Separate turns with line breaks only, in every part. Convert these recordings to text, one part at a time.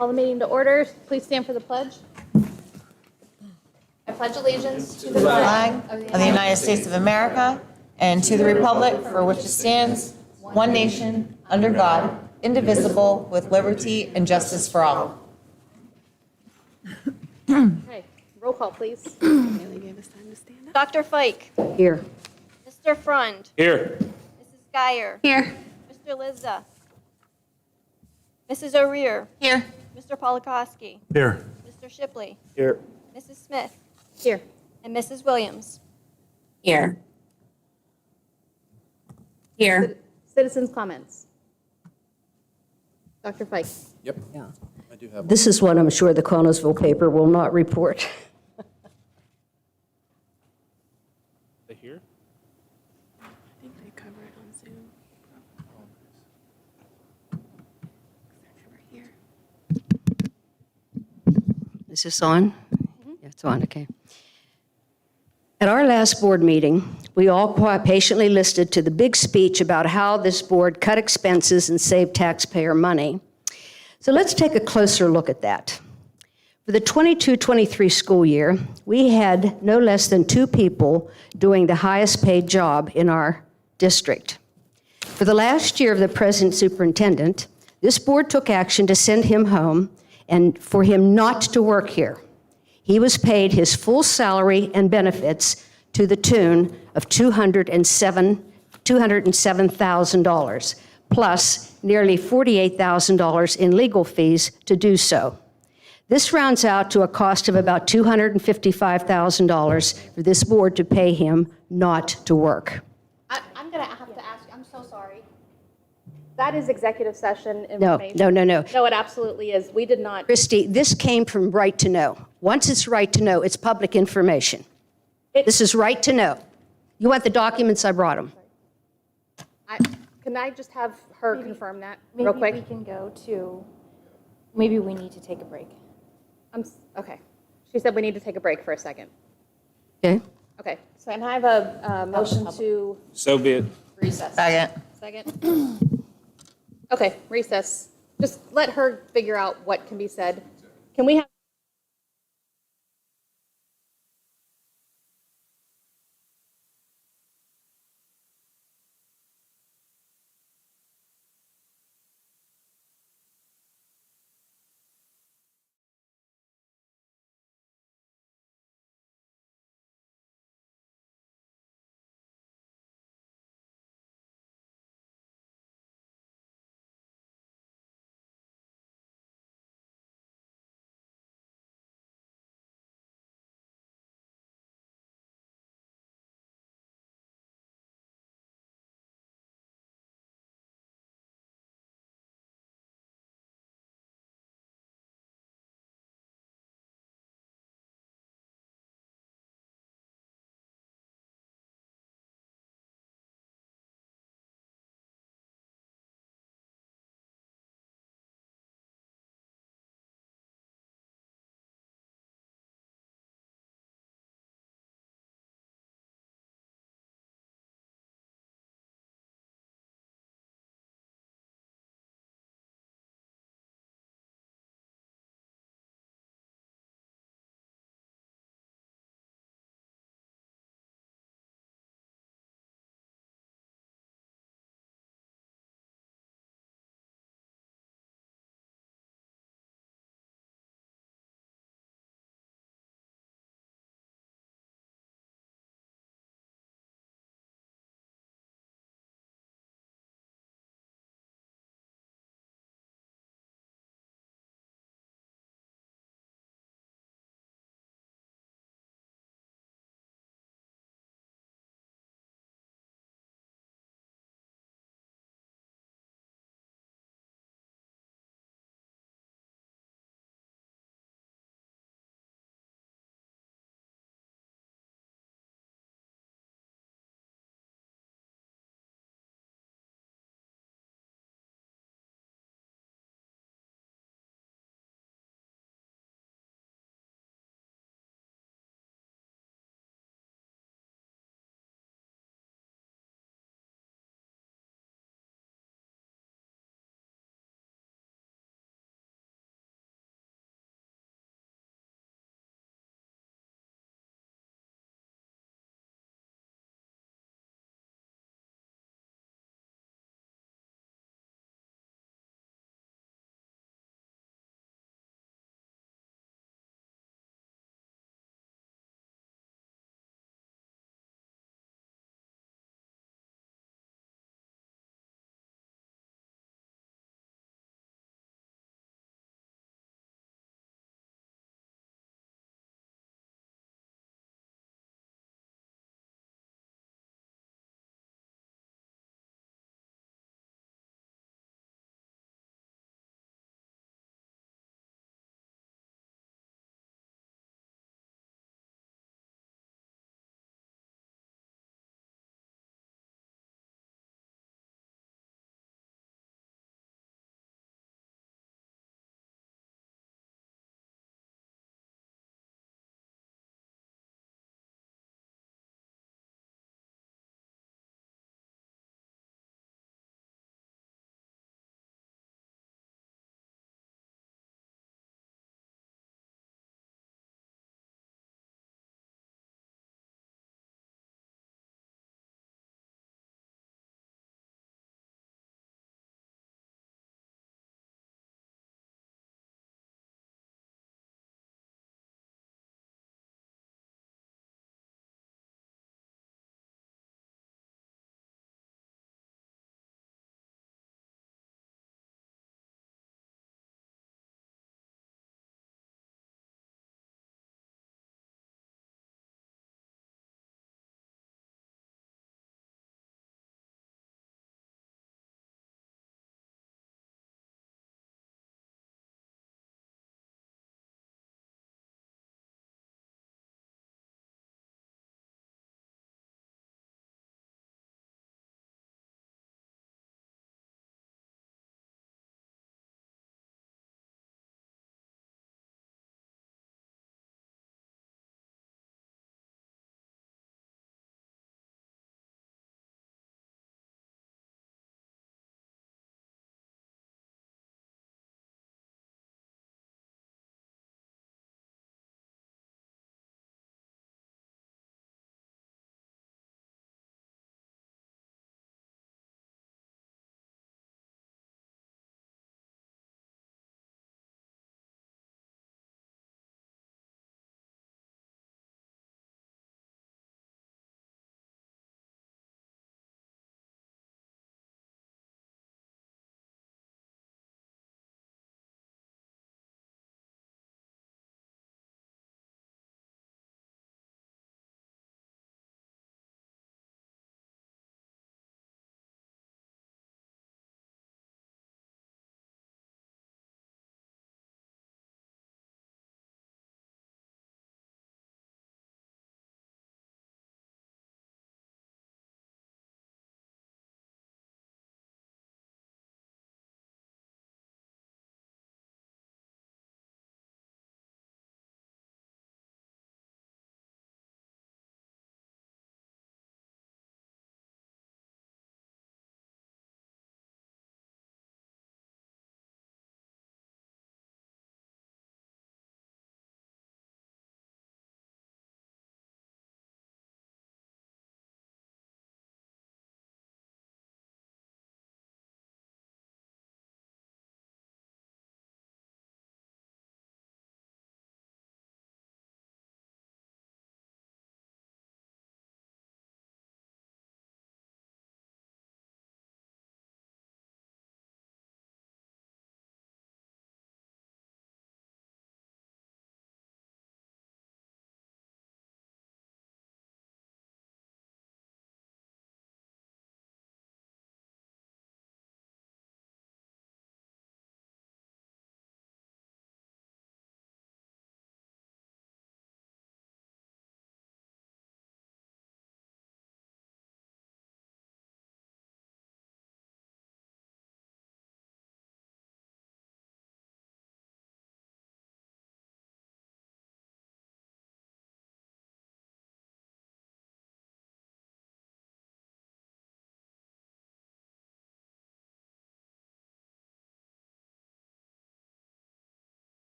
Call the meeting to order. Please stand for the pledge. I pledge allegiance to the
flag of the United States of America and to the republic for which it stands, one nation, under God, indivisible, with liberty and justice for all.
Okay, roll call, please.
Dr. Fike.
Here.
Mr. Frund.
Here.
Mrs. Geyer.
Here.
Mr. Lizza. Mrs. O'Rear.
Here.
Mr. Polakowski.
Here.
Mr. Shipley.
Here.
Mrs. Smith.
Here.
And Mrs. Williams.
Here. Here.
Citizens' comments. Dr. Fike.
Yep. Yeah. I do have.
This is one I'm sure the Connellsville paper will not report.
They here?
I think they cover it on Zoom. They're here.
Is this on? Yeah, it's on, okay. At our last board meeting, we all quite patiently listened to the big speech about how this board cut expenses and saved taxpayer money. So let's take a closer look at that. For the 22-23 school year, we had no less than 2 people doing the highest paid job in our district. For the last year of the present superintendent, this board took action to send him home and for him not to work here. He was paid his full salary and benefits to the tune of $207,000, plus nearly $48,000 in legal fees to do so. This rounds out to a cost of about $255,000 for this board to pay him not to work.
I'm going to have to ask, I'm so sorry. That is executive session
No,
information.
no, no, no.
No, it absolutely is. We did not.
Christy, this came from Right to Know. Once it's Right to Know, it's public information. This is Right to Know. You want the documents? I brought them.
Can I just have her confirm that real quick?
Maybe we can go to, maybe we need to take a break.
Okay. She said we need to take a break for a second.
Okay?
Okay, so can I have a motion to
So be it.
recess?
Second.
Second? Okay, recess. Just let her figure out what can be said. Can we have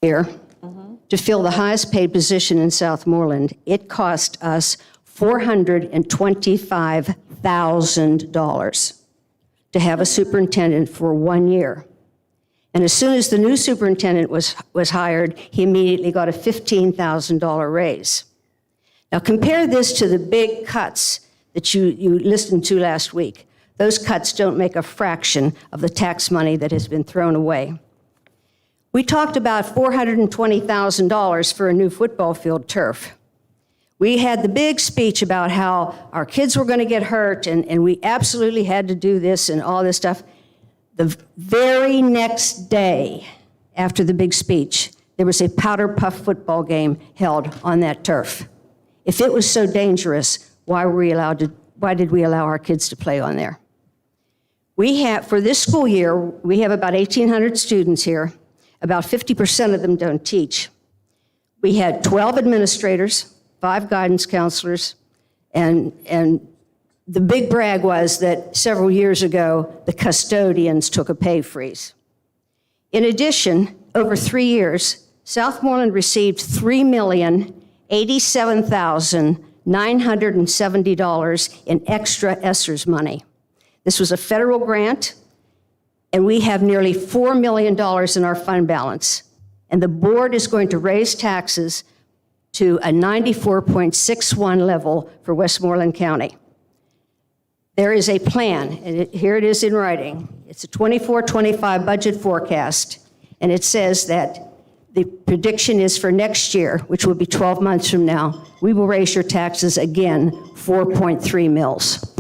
Here, to fill the highest paid position in Southmoreland, it cost us $425,000 to have a superintendent for 1 year. And as soon as the new superintendent was hired, he immediately got a $15,000 raise. Now compare this to the big cuts that you listened to last week. Those cuts don't make a fraction of the tax money that has been thrown away. We talked about $420,000 for a new football field turf. We had the big speech about how our kids were going to get hurt and we absolutely had to do this and all this stuff. The very next day after the big speech, there was a powder puff football game held on that turf. If it was so dangerous, why did we allow our kids to play on there? For this school year, we have about 1,800 students here. About 50% of them don't teach. We had 12 administrators, 5 guidance counselors, and the big brag was that several years ago, the custodians took a pay freeze. In addition, over 3 years, Southmoreland received $3,087,970 in extra ESSERS money. This was a federal grant, and we have nearly $4 million in our fund balance. And the board is going to raise taxes to a 94.61 level for Westmoreland County. There is a plan, and here it is in writing. It's a 24-25 budget forecast, and it says that the prediction is for next year, which will be 12 months from now, we will raise your taxes again 4.3 mils.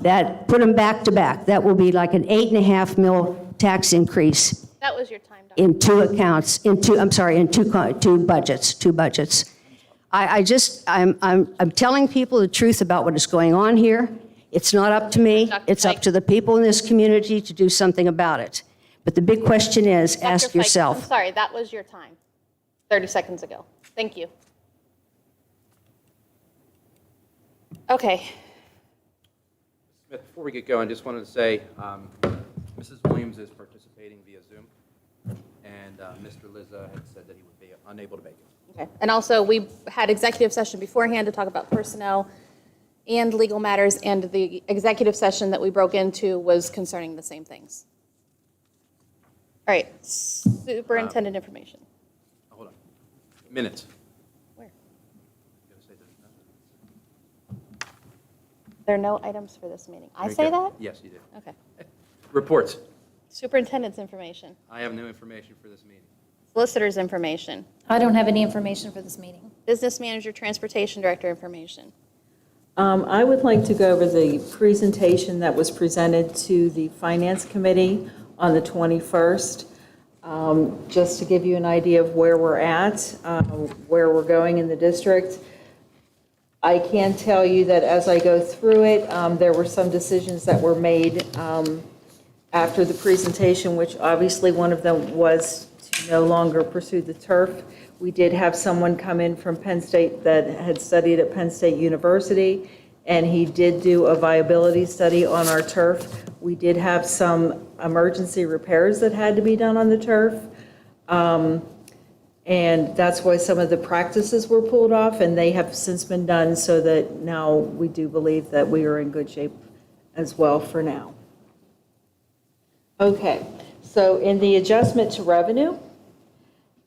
That, put them back to back. That will be like an 8.5 mil tax increase
That was your time, Dr.
in two accounts, in two budgets. I'm telling people the truth about what is going on here. It's not up to me.
Dr.
It's up
Fike.
to the people in this community to do something about it. But the big question is,
Dr.
ask
Fike,
yourself.
I'm sorry, that was your time, 30 seconds ago. Thank you. Okay,
Smith, before we get going, just wanted to say, Mrs. Williams is participating via Zoom, and Mr. Lizza had said that he would be unable to make it.
okay. And also, we had executive session beforehand to talk about personnel and legal matters, and the executive session that we broke into was concerning the same things. All right, superintendent information.
Hold on. Minutes.
Where?
You gotta say there's nothing.
There are no items for this meeting. I
There you
say
go.
that?
Yes, you did.
Okay.
Reports.
Superintendent's information.
I have no information for this meeting.
Solicitor's information.
I don't have any information for this meeting.
Business manager, transportation director information.
I would like to go over the presentation that was presented to the Finance Committee on the 21st, just to give you an idea of where we're at, where we're going in the district. I can tell you that as I go through it, there were some decisions that were made after the presentation, which obviously one of them was to no longer pursue the turf. We did have someone come in from Penn State that had studied at Penn State University, and he did do a viability study on our turf. We did have some emergency repairs that had to be done on the turf. And that's why some of the practices were pulled off, and they have since been done, so that now we do believe that we are in good shape as well for now. Okay, so in the adjustment to revenue,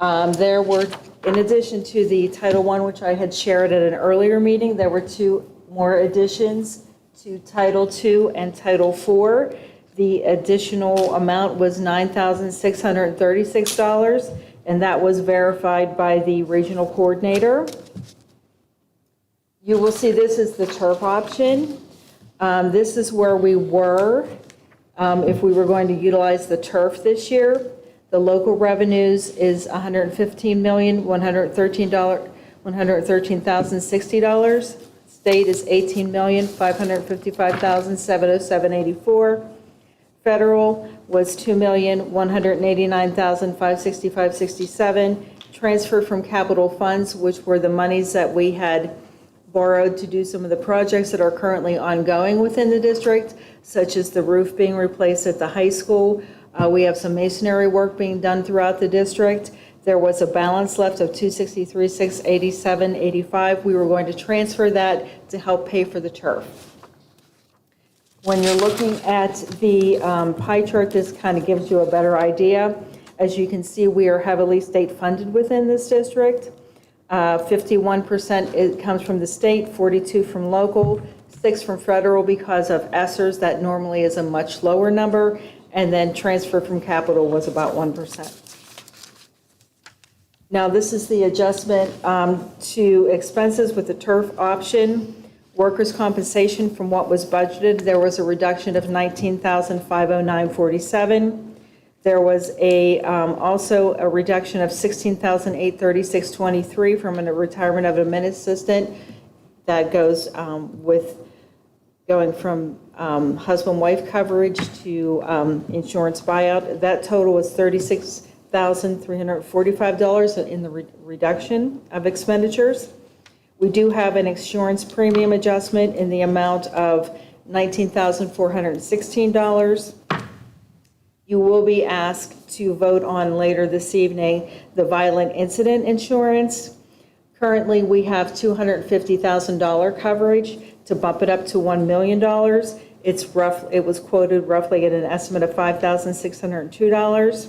there were, in addition to the Title I, which I had shared at an earlier meeting, there were 2 more additions to Title II and Title IV. The additional amount was $9,636, and that was verified by the regional coordinator. You will see this is the turf option. This is where we were if we were going to utilize the turf this year. The local revenues is $115,113,060. State is $18,555,707.84. Federal was $2,189,565.67. Transfer from capital funds, which were the monies that we had borrowed to do some of the projects that are currently ongoing within the district, such as the roof being replaced at the high school. We have some masonry work being done throughout the district. There was a balance left of $263,687.85. We were going to transfer that to help pay for the turf. When you're looking at the pie chart, this kind of gives you a better idea. As you can see, we are heavily state funded within this district. 51% it comes from the state, 42 from local, 6 from federal because of ESSERS. That normally is a much lower number. And then transfer from capital was about 1%. Now, this is the adjustment to expenses with the turf option. Workers' compensation from what was budgeted, there was a reduction of $19,509.47. There was also a reduction of $16,836.23 from a retirement of an admin assistant. That goes with going from husband-wife coverage to insurance buyout. That total was $36,345 in the reduction of expenditures. We do have an insurance premium adjustment in the amount of $19,416. You will be asked to vote on later this evening the violent incident insurance. Currently, we have $250,000 coverage. To bump it up to $1 million, it was quoted roughly at an estimate of $5,602.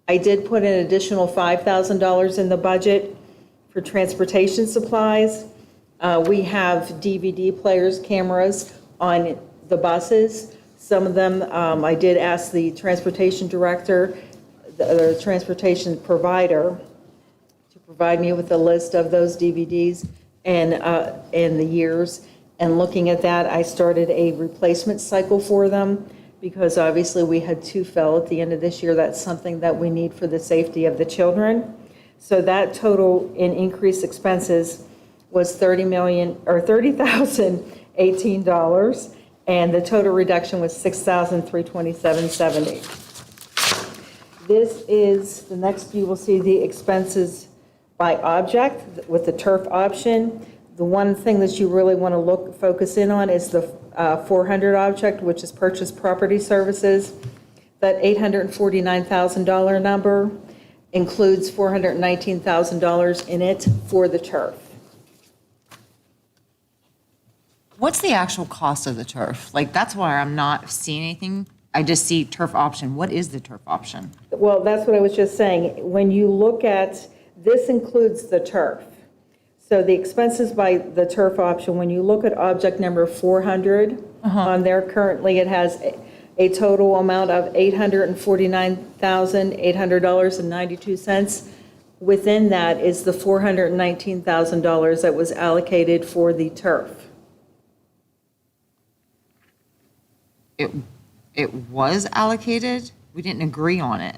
I did put an additional $5,000 in the budget for transportation supplies. We have DVD players, cameras on the buses. Some of them, I did ask the transportation director, the transportation provider, to provide me with a list of those DVDs and the years. And looking at that, I started a replacement cycle for them because obviously we had 2 fell at the end of this year. That's something that we need for the safety of the children. So that total in increased expenses was $30,018, and the total reduction was $6,327.70. This is, the next you will see the expenses by object with the turf option. The one thing that you really want to focus in on is the 400 object, which is purchase property services. That $849,000 number includes $419,000 in it for the turf.
What's the actual cost of the turf? Like, that's why I'm not seeing anything. I just see turf option. What is the turf option?
Well, that's what I was just saying. When you look at, this includes the turf. So the expenses by the turf option, when you look at object number 400 on there, currently it has a total amount of $849,800.92. Within that is the $419,000 that was allocated for the turf.
It was allocated? We didn't agree on it.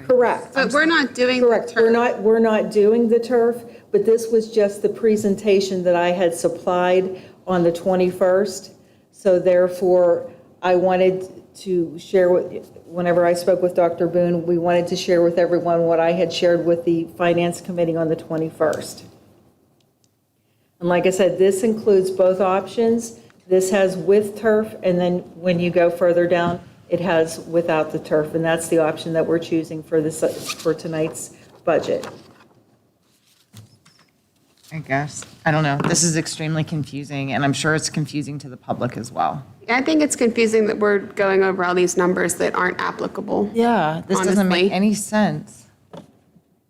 Correct.
But we're not doing.
Correct. We're not doing the turf, but this was just the presentation that I had supplied on the 21st. So therefore, I wanted to share whenever I spoke with Dr. Boone, we wanted to share with everyone what I had shared with the Finance Committee on the 21st. And like I said, this includes both options. This has with turf, and then when you go further down, it has without the turf, and that's the option that we're choosing for tonight's budget.
I guess. I don't know. This is extremely confusing, and I'm sure it's confusing to the public as well.
I think it's confusing that we're going over all these numbers that aren't applicable.
Yeah, this doesn't make
Honestly.
any sense.
Do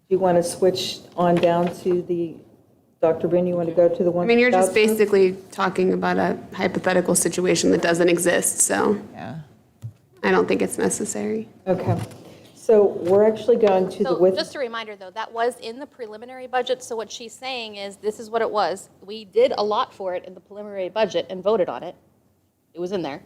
you want to switch on down to the, Dr. Boone, you want to go to the one?
I mean, you're just
without turf?
basically talking about a hypothetical situation that doesn't exist, so
Yeah.
I don't think it's necessary.
Okay. So we're actually going to the
So
with.
just a reminder, though, that was in the preliminary budget, so what she's saying is, this is what it was. We did a lot for it in the preliminary budget and voted on it. It was in there,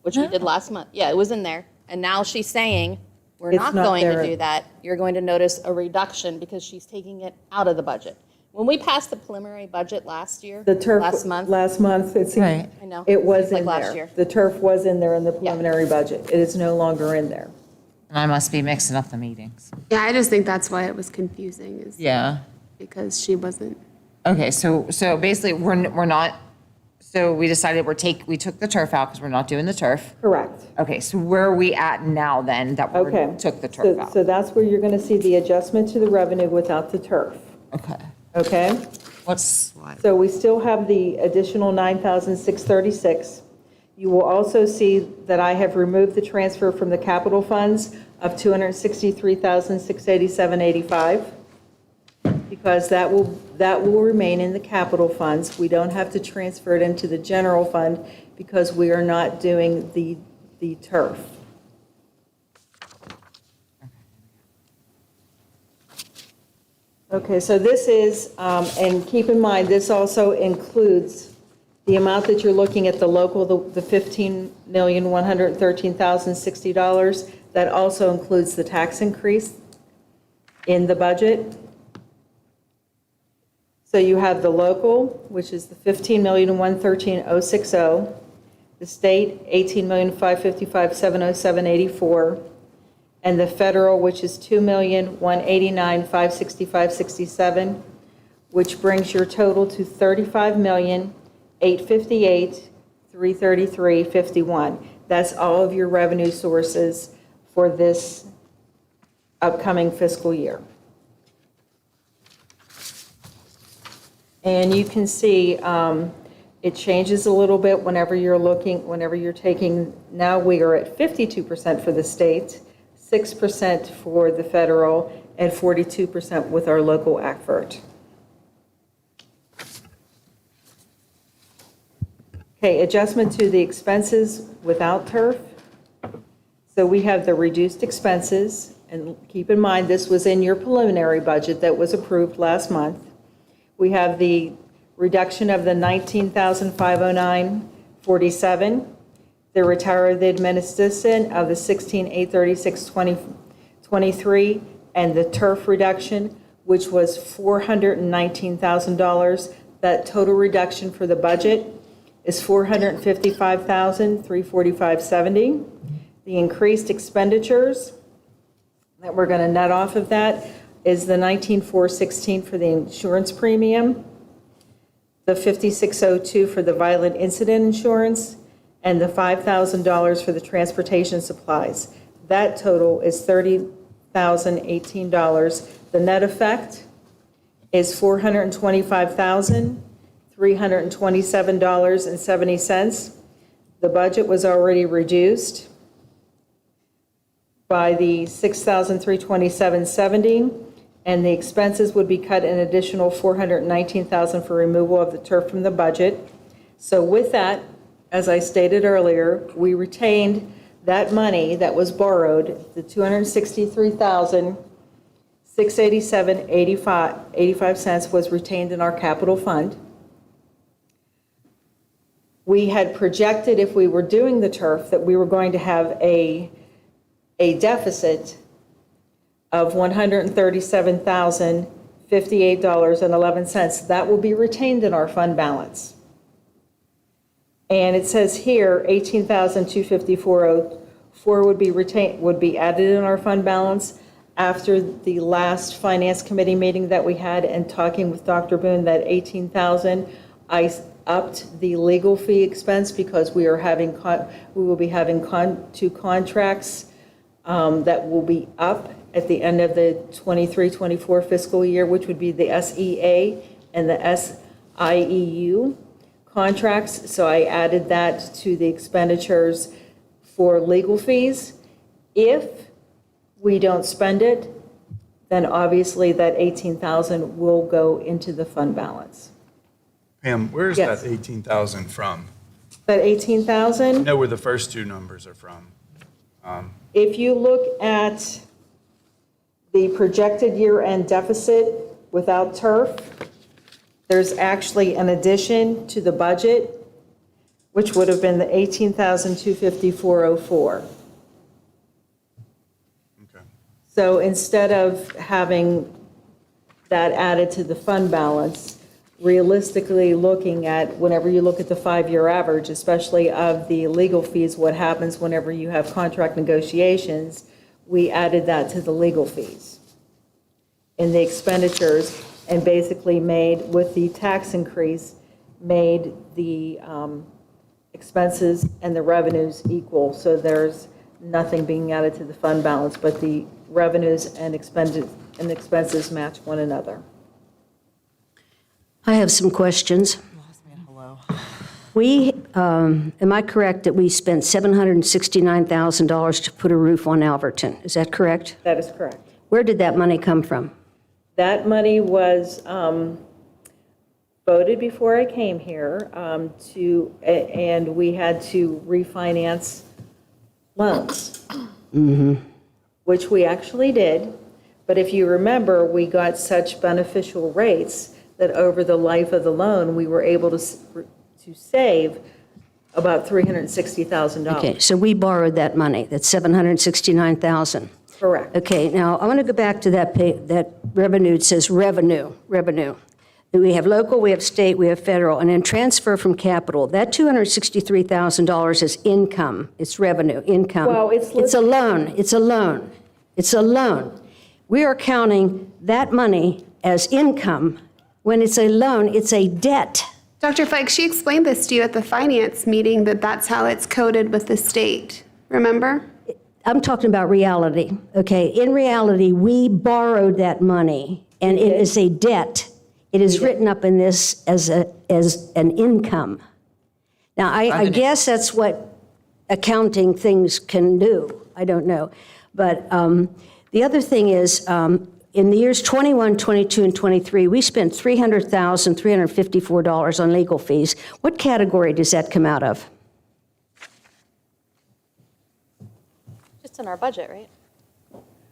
which we did last month. Yeah, it was in there. And now she's saying, we're
It's
not
not
going
there.
to do that. You're going to notice a reduction because she's taking it out of the budget. When we passed the preliminary budget last year,
The turf.
last month,
Last month, it seemed.
Right.
I know.
It was
Seems like
in
last
there.
year.
The turf was in there in the preliminary budget. It is no longer in there.
And I must be mixing up the meetings.
Yeah, I just think that's why it was confusing, is
Yeah.
because she wasn't.
Okay, so basically, we're not, So we decided we took the turf out because we're not doing the turf.
Correct.
Okay, so where are we at now then that we
Okay.
took the turf
So
out?
that's where you're going to see the adjustment to the revenue without the turf,
Okay.
okay?
What slide?
So we still have the additional 9,636. You will also see that I have removed the transfer from the capital funds of 263,687.85 because that will remain in the capital funds. We don't have to transfer it into the general fund because we are not doing the turf. Okay, so this is, and keep in mind, this also includes the amount that you're looking at the local, the $15,113,060. That also includes the tax increase in the budget. So you have the local, which is the $15,113,060, the state, $18,555,707.84, and the federal, which is $2,189,565.67, which brings your total to $35,858,333.51. That's all of your revenue sources for this upcoming fiscal year. And you can see it changes a little bit whenever you're taking, now we are at 52% for the state, 6% for the federal, and 42% with our local effort. Okay, adjustment to the expenses without turf. So we have the reduced expenses, and keep in mind, this was in your preliminary budget that was approved last month. We have the reduction of the $19,509.47, the retire of the administration of the $16,836.23, and the turf reduction, which was $419,000. That total reduction for the budget is $455,345.70. The increased expenditures that we're going to net off of that is the $19,416 for the insurance premium, the $5,602 for the violent incident insurance, and the $5,000 for the transportation supplies. That total is $30,018. The net effect is $425,327.70. The budget was already reduced by the $6,327.70, and the expenses would be cut an additional $419,000 for removal of the turf from the budget. So with that, as I stated earlier, we retained that money that was borrowed, the $263,687.85 was retained in our capital fund. We had projected, if we were doing the turf, that we were going to have a deficit of $137,058.11. That will be retained in our fund balance. And it says here, $18,254.04 would be added in our fund balance. After the last finance committee meeting that we had and talking with Dr. Boone, that $18,000, I upped the legal fee expense because we will be having two contracts that will be up at the end of the 23-24 fiscal year, which would be the SEA and the SIEU contracts. So I added that to the expenditures for legal fees. If we don't spend it, then obviously that $18,000 will go into the fund balance.
Pam, where's
Yes.
that 18,000 from?
That
I
$18,000,
know where the first two numbers are from.
if you look at the projected year-end deficit without turf, there's actually an addition to the budget, which would have been the $18,254.04.
Okay.
So instead of having that added to the fund balance, realistically looking at, whenever you look at the five-year average, especially of the legal fees, what happens whenever you have contract negotiations, we added that to the legal fees in the expenditures and basically made, with the tax increase, made the expenses and the revenues equal, so there's nothing being added to the fund balance, but the revenues and expenses match one another.
I have some questions. We, am I correct that we spent $769,000 to put a roof on Alverton? Is that correct?
That is correct.
Where did that money come from?
That money was voted before I came here and we had to refinance loans, which we actually did. But if you remember, we got such beneficial rates that over the life of the loan, we were able to save about $360,000.
Okay, so we borrowed that money, that's $769,000.
Correct.
Okay, now I want to go back to that revenue. It says revenue. We have local, we have state, we have federal, and then transfer from capital. That $263,000 is income. It's revenue, income.
Well,
it's a loan. It's a loan. It's a loan. We are counting that money as income. When it's a loan, it's a debt.
Dr. Fike, she explained this to you at the finance meeting, that that's how it's coded with the state. Remember?
I'm talking about reality, okay? In reality, we borrowed that money, and it is a debt. It is written up in this as an income. Now, I guess that's what accounting things can do. I don't know. But the other thing is, in the years 21, 22, and 23, we spent $300,354 on legal fees. What category does that come out of?
Just in our budget, right?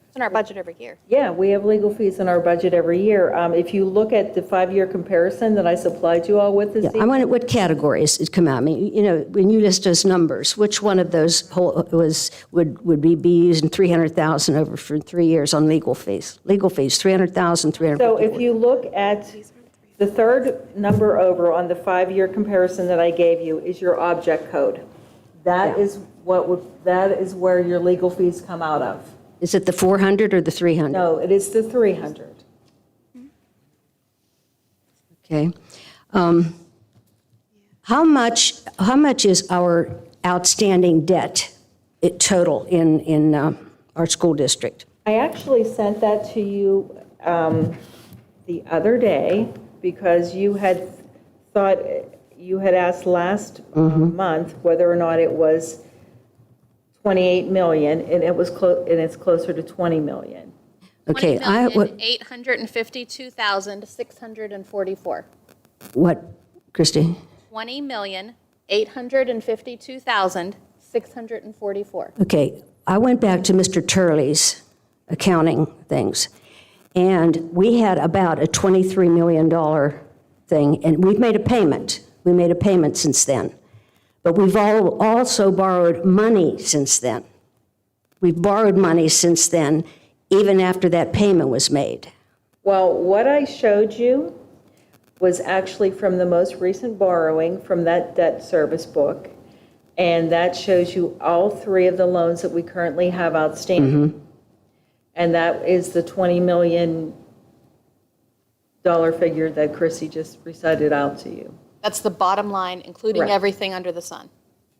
It's in our budget every year.
Yeah, we have legal fees in our budget every year. If you look at the 5-year comparison that I supplied you all with this
Yeah,
evening.
I wonder what categories it come out. I mean, you know, when you list those numbers, which one of those would be using $300,000 over for 3 years on legal fees? Legal fees, $300,000, $354,000.
So if you look at the third number over on the 5-year comparison that I gave you is your object code. That is where your legal fees come out of.
Is it the 400 or the 300?
No, it is the 300.
Okay. How much is our outstanding debt total in our school district?
I actually sent that to you the other day because you had asked last month whether or not it was 28 million, and it's closer to 20 million.
Okay,
$20,852,644.
What, Christie?
$20,852,644.
Okay, I went back to Mr. Turley's accounting things, and we had about a $23 million thing, and we've made a payment. We made a payment since then. But we've also borrowed money since then. We've borrowed money since then, even after that payment was made.
Well, what I showed you was actually from the most recent borrowing from that debt service book, and that shows you all 3 of the loans that we currently have outstanding. And that is the $20 million figure that Chrissy just recited out to you.
That's the bottom line, including
Correct.
everything under the sun.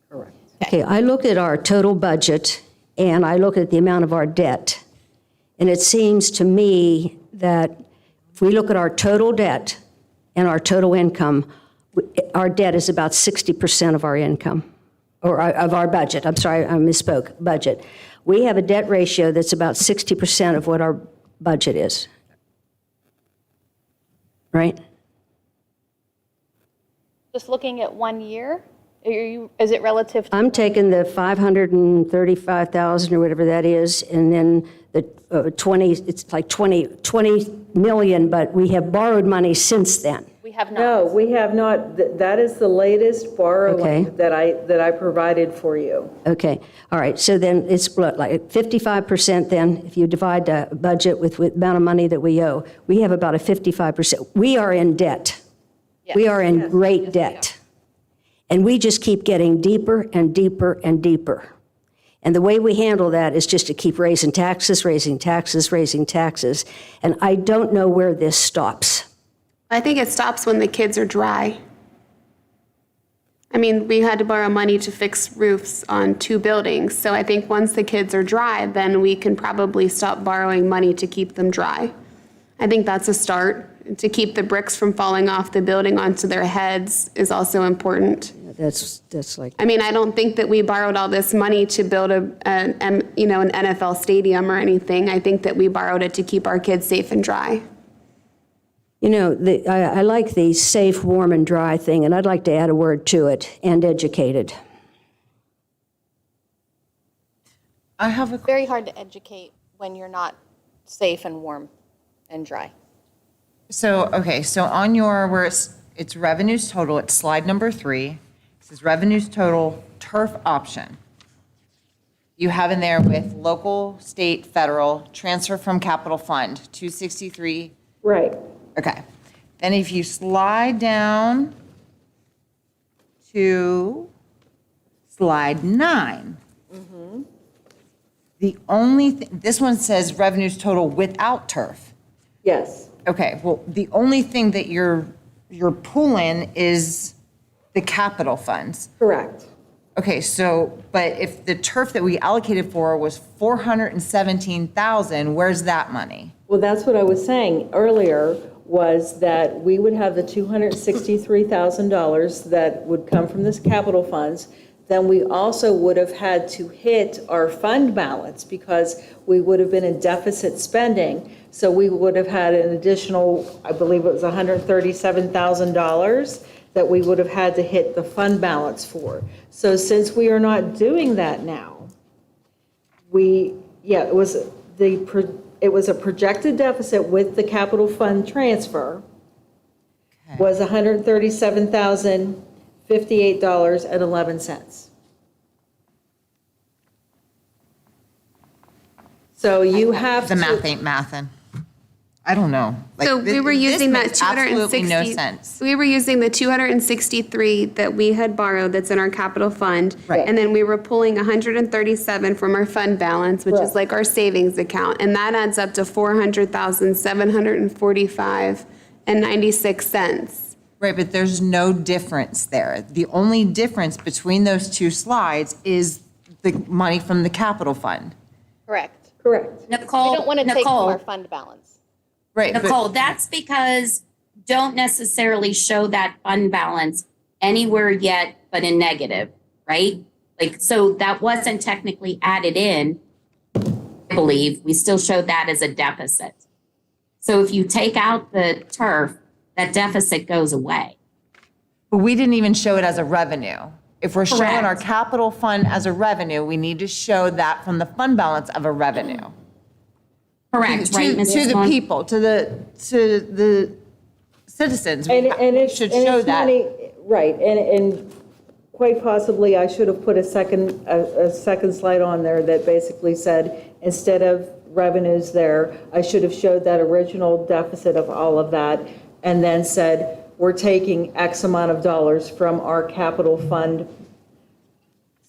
Correct.
Okay, I look at our total budget, and I look at the amount of our debt, and it seems to me that if we look at our total debt and our total income, our debt is about 60% of our income, or of our budget. I'm sorry, I misspoke, budget. We have a debt ratio that's about 60% of what our budget is. Right?
Just looking at 1 year, is it relative to?
I'm taking the 535,000 or whatever that is, and then the 20, it's like 20 million, but we have borrowed money since then.
We have not.
No, we have not. That is the latest borrowing
Okay.
that I provided for you.
Okay, all right, so then it's what, like 55% then, if you divide the budget with the amount of money that we owe, we have about a 55%. We are in debt. We are in great debt. And we just keep getting deeper and deeper and deeper. And the way we handle that is just to keep raising taxes, raising taxes, raising taxes. And I don't know where this stops.
I think it stops when the kids are dry. I mean, we had to borrow money to fix roofs on 2 buildings. So I think once the kids are dry, then we can probably stop borrowing money to keep them dry. I think that's a start. To keep the bricks from falling off the building onto their heads is also important.
That's like,
I mean, I don't think that we borrowed all this money to build an NFL stadium or anything. I think that we borrowed it to keep our kids safe and dry.
you know, I like the safe, warm, and dry thing, and I'd like to add a word to it, and educated.
I have a,
Very hard to educate when you're not safe and warm and dry.
so, okay, so on your, where it's revenues total, it's slide number 3. It says revenues total, turf option. You have in there with local, state, federal, transfer from capital fund, 263.
Right.
Okay. Then if you slide down to slide 9. The only, this one says revenues total without turf.
Yes.
Okay, well, the only thing that you're pulling is the capital funds.
Correct.
Okay, so, but if the turf that we allocated for was 417,000, where's that money?
Well, that's what I was saying earlier, was that we would have the $263,000 that would come from this capital funds. Then we also would have had to hit our fund balance because we would have been in deficit spending. So we would have had an additional, I believe it was $137,000 that we would have had to hit the fund balance for. So since we are not doing that now, it was a projected deficit with the capital fund transfer was $137,058.11. So you have
The
to.
math ain't mathin'. I don't know. Like,
So we were
this
using that
makes absolutely
260.
no sense.
We were using the 263 that we had borrowed that's in our capital fund.
Right.
And then we were pulling 137 from our fund balance, which is
Correct.
like our savings account. And that adds up to 400,745 and 96 cents.
Right, but there's no difference there. The only difference between those two slides is the money from the capital fund.
Correct.
Correct.
Nicole,
We don't want to take from
Nicole,
our fund balance.
Right, but-
Nicole, that's because don't necessarily show that fund balance anywhere yet but in negative, right? Like, so that wasn't technically added in, I believe. We still showed that as a deficit. So if you take out the turf, that deficit goes away.
But we didn't even show it as a revenue. If we're showing our
Correct.
capital fund as a revenue, we need to show that from the fund balance of a revenue.
Correct, right,
To
Mrs.
the
Vaughn?
people, to the citizens.
And it's,
Should
and
show
it's
that.
money, right, and quite possibly, I should have put a second slide on there that basically said, instead of revenues there, I should have showed that original deficit of all of that, and then said, we're taking X amount of dollars from our capital fund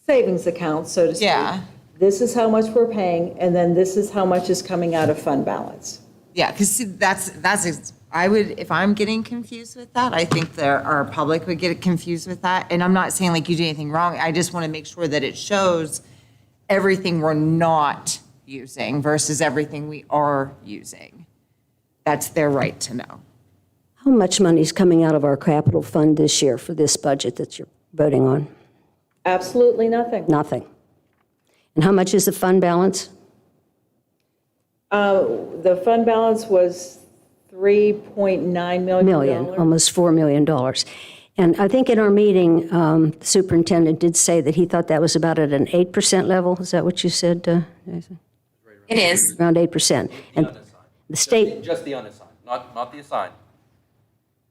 savings account, so to speak.
Yeah.
This is how much we're paying, and then this is how much is coming out of fund balance.
Yeah, because I would, if I'm getting confused with that, I think our public would get confused with that. And I'm not saying like you did anything wrong. I just want to make sure that it shows everything we're not using versus everything we are using. That's their right to know.
How much money is coming out of our capital fund this year for this budget that you're voting on?
Absolutely nothing.
Nothing. And how much is the fund balance?
The fund balance was $3.9 million.
Almost $4 million. And I think in our meeting, the superintendent did say that he thought that was about at an 8% level. Is that what you said, Nathan?
It is.
Around 8%. And the state,
Just the unassigned, not the assigned.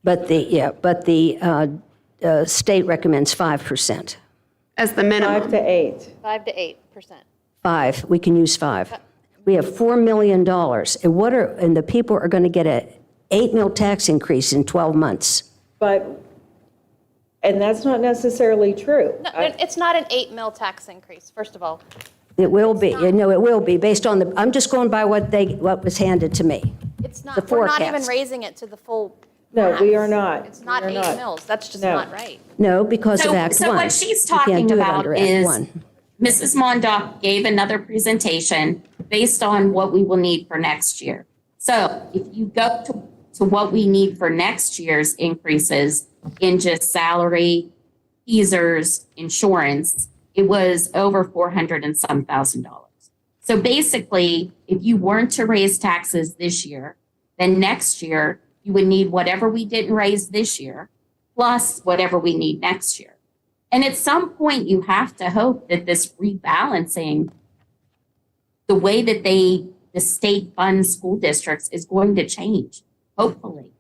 but the state recommends 5%.
As the minimum.
5 to 8.
5 to 8%.
5, we can use 5. We have $4 million. And the people are going to get a 8 mil tax increase in 12 months.
And that's not necessarily true.
No, it's not an 8 mil tax increase, first of all.
It will be, no, it will be, based on I'm just going by what was handed to me.
It's
The
not, we're not even
forecast.
raising it to the full
No, we are not.
It's not
We are
8
not.
mills. That's just
No.
not right.
No, because of Act 1.
So what she's
You can't
talking
do it
about
under Act
is,
1.
Mrs. Mondock gave another presentation based on what we will need for next year. So if you go to what we need for next year's increases in just salary, teasers, insurance, it was over 400 and some $1,000. So basically, if you weren't to raise taxes this year, then next year you would need whatever we didn't raise this year, plus whatever we need next year. And at some point, you have to hope that this rebalancing, the way that the state funds school districts is going to change, hopefully.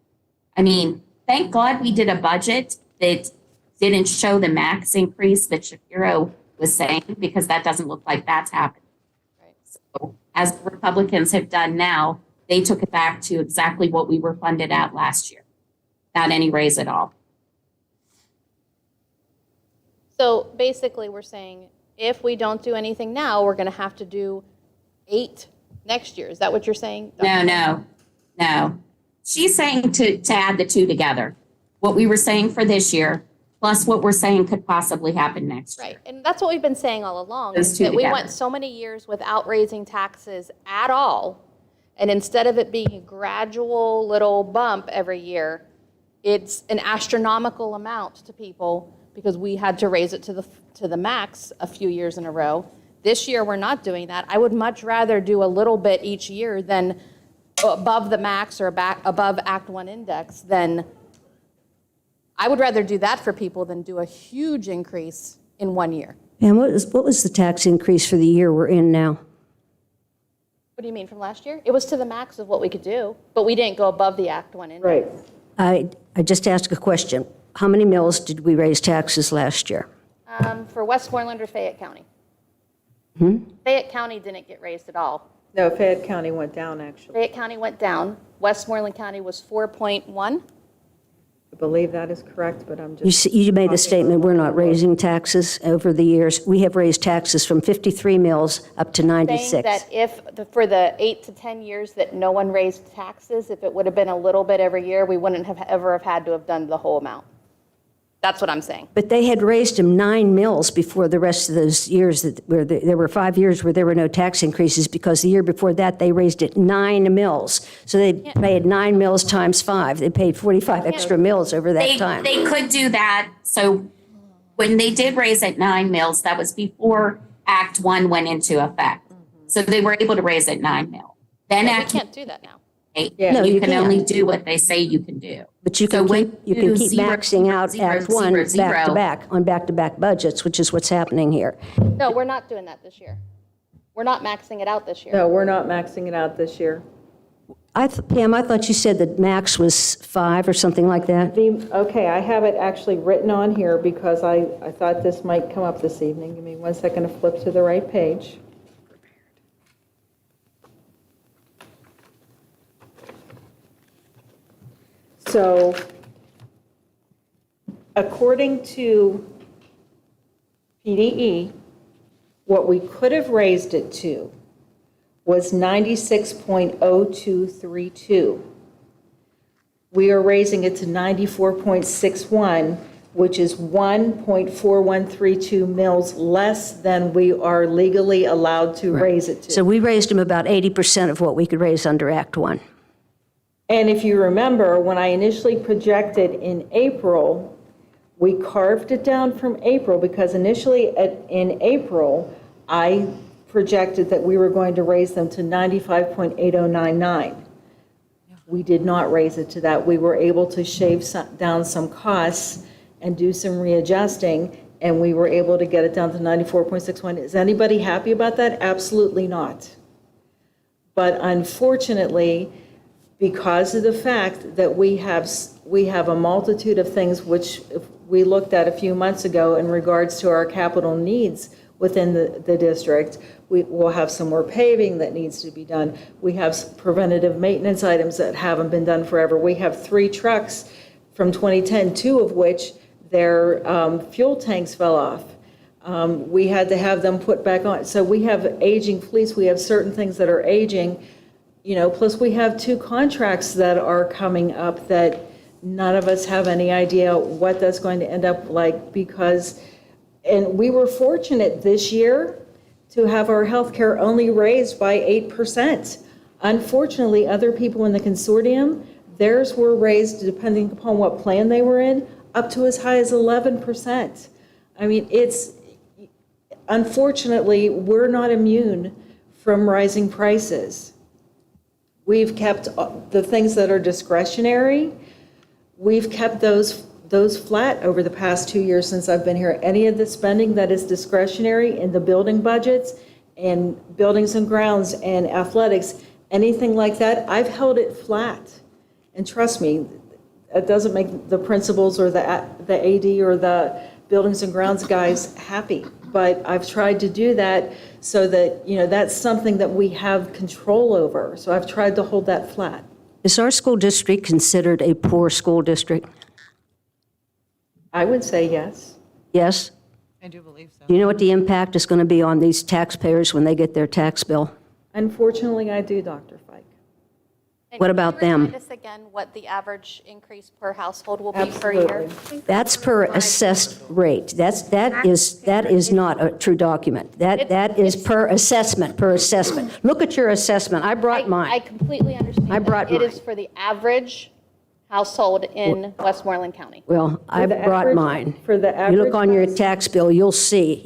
I mean, thank God we did a budget that didn't show the max increase that Shapiro was saying, because that doesn't look like that's happening. So, as the Republicans have done now, they took it back to exactly what we were funded at last year, without any raise at all.
So basically, we're saying if we don't do anything now, we're going to have to do 8 next year. Is that what you're saying?
No. She's saying to add the two together. What we were saying for this year, plus what we're saying could possibly happen next year.
Right, and that's what we've been saying all along,
Those
is
two
that we
together.
went so many years without raising taxes at all, and instead of it being a gradual little bump every year, it's an astronomical amount to people because we had to raise it to the max a few years in a row. This year, we're not doing that. I would much rather do a little bit each year than above the max or above Act 1 index than, I would rather do that for people than do a huge increase in 1 year.
And what was the tax increase for the year we're in now?
What do you mean, from last year? It was to the max of what we could do, but we didn't go above the Act 1 index.
Right.
I just asked a question. How many mills did we raise taxes last year?
For Westmoreland or Fayette County? Fayette County didn't get raised at all.
No, Fayette County went down, actually.
Fayette County went down. Westmoreland County was 4.1.
I believe that is correct, but I'm just.
You made the statement, we're not raising taxes over the years. We have raised taxes from 53 mills up to 96.
Saying that for the 8 to 10 years that no one raised taxes, if it would have been a little bit every year, we wouldn't have ever have had to have done the whole amount. That's what I'm saying.
But they had raised them 9 mills before the rest of those years, there were 5 years where there were no tax increases, because the year before that, they raised it 9 mills. So they paid 9 mills times 5. They paid 45 extra mills over that time.
They could do that. So when they did raise at 9 mills, that was before Act 1 went into effect. So they were able to raise at 9 mil. Then
We
Act
can't do that now.
8,
No,
you
you
can
can't.
only do what they say you can do.
But you
So
can
when
keep, you can
do
keep
0,
maxing out
0,
Act 1
0,
back to back, on back-to-back budgets, which is what's happening here.
No, we're not doing that this year. We're not maxing it out this year.
No, we're not maxing it out this year.
Pam, I thought you said that max was 5 or something like that?
Okay, I have it actually written on here because I thought this might come up this evening. Give me 1 second to flip to the right page. So, according to PDE, what we could have raised it to was 96.0232. We are raising it to 94.61, which is 1.4132 mils less than we are legally allowed to raise it to.
So we raised them about 80% of what we could raise under Act 1.
And if you remember, when I initially projected in April, we carved it down from April because initially in April, I projected that we were going to raise them to 95.8099. We did not raise it to that. We were able to shave down some costs and do some readjusting, and we were able to get it down to 94.61. Is anybody happy about that? Absolutely not. But unfortunately, because of the fact that we have a multitude of things which we looked at a few months ago in regards to our capital needs within the district, we will have some more paving that needs to be done. We have preventative maintenance items that haven't been done forever. We have 3 trucks from 2010, 2 of which their fuel tanks fell off. We had to have them put back on. So we have aging fleets. We have certain things that are aging. Plus we have 2 contracts that are coming up that none of us have any idea what that's going to end up like because, and we were fortunate this year to have our healthcare only raised by 8%. Unfortunately, other people in the consortium, theirs were raised, depending upon what plan they were in, up to as high as 11%. I mean, unfortunately, we're not immune from rising prices. We've kept the things that are discretionary, we've kept those flat over the past 2 years since I've been here. Any of the spending that is discretionary in the building budgets and buildings and grounds and athletics, anything like that, I've held it flat. And trust me, it doesn't make the principals or the AD or the buildings and grounds guys happy. But I've tried to do that so that, that's something that we have control over. So I've tried to hold that flat.
Is our school district considered a poor school district?
I would say yes.
Yes?
I do believe so.
Do you know what the impact is going to be on these taxpayers when they get their tax bill?
Unfortunately, I do, Dr. Fike.
And
What
can
about
you
them?
remind us again what the average increase per household will be per year?
Absolutely.
That's per assessed rate. That is not a true document. That is per assessment, Look at your assessment. I brought
I
mine.
completely understand.
I brought
that. It is
mine.
for the average household in Westmoreland County.
Well, I
the
brought
average-
mine.
for the
You look
average
on your
house-
tax bill, you'll see.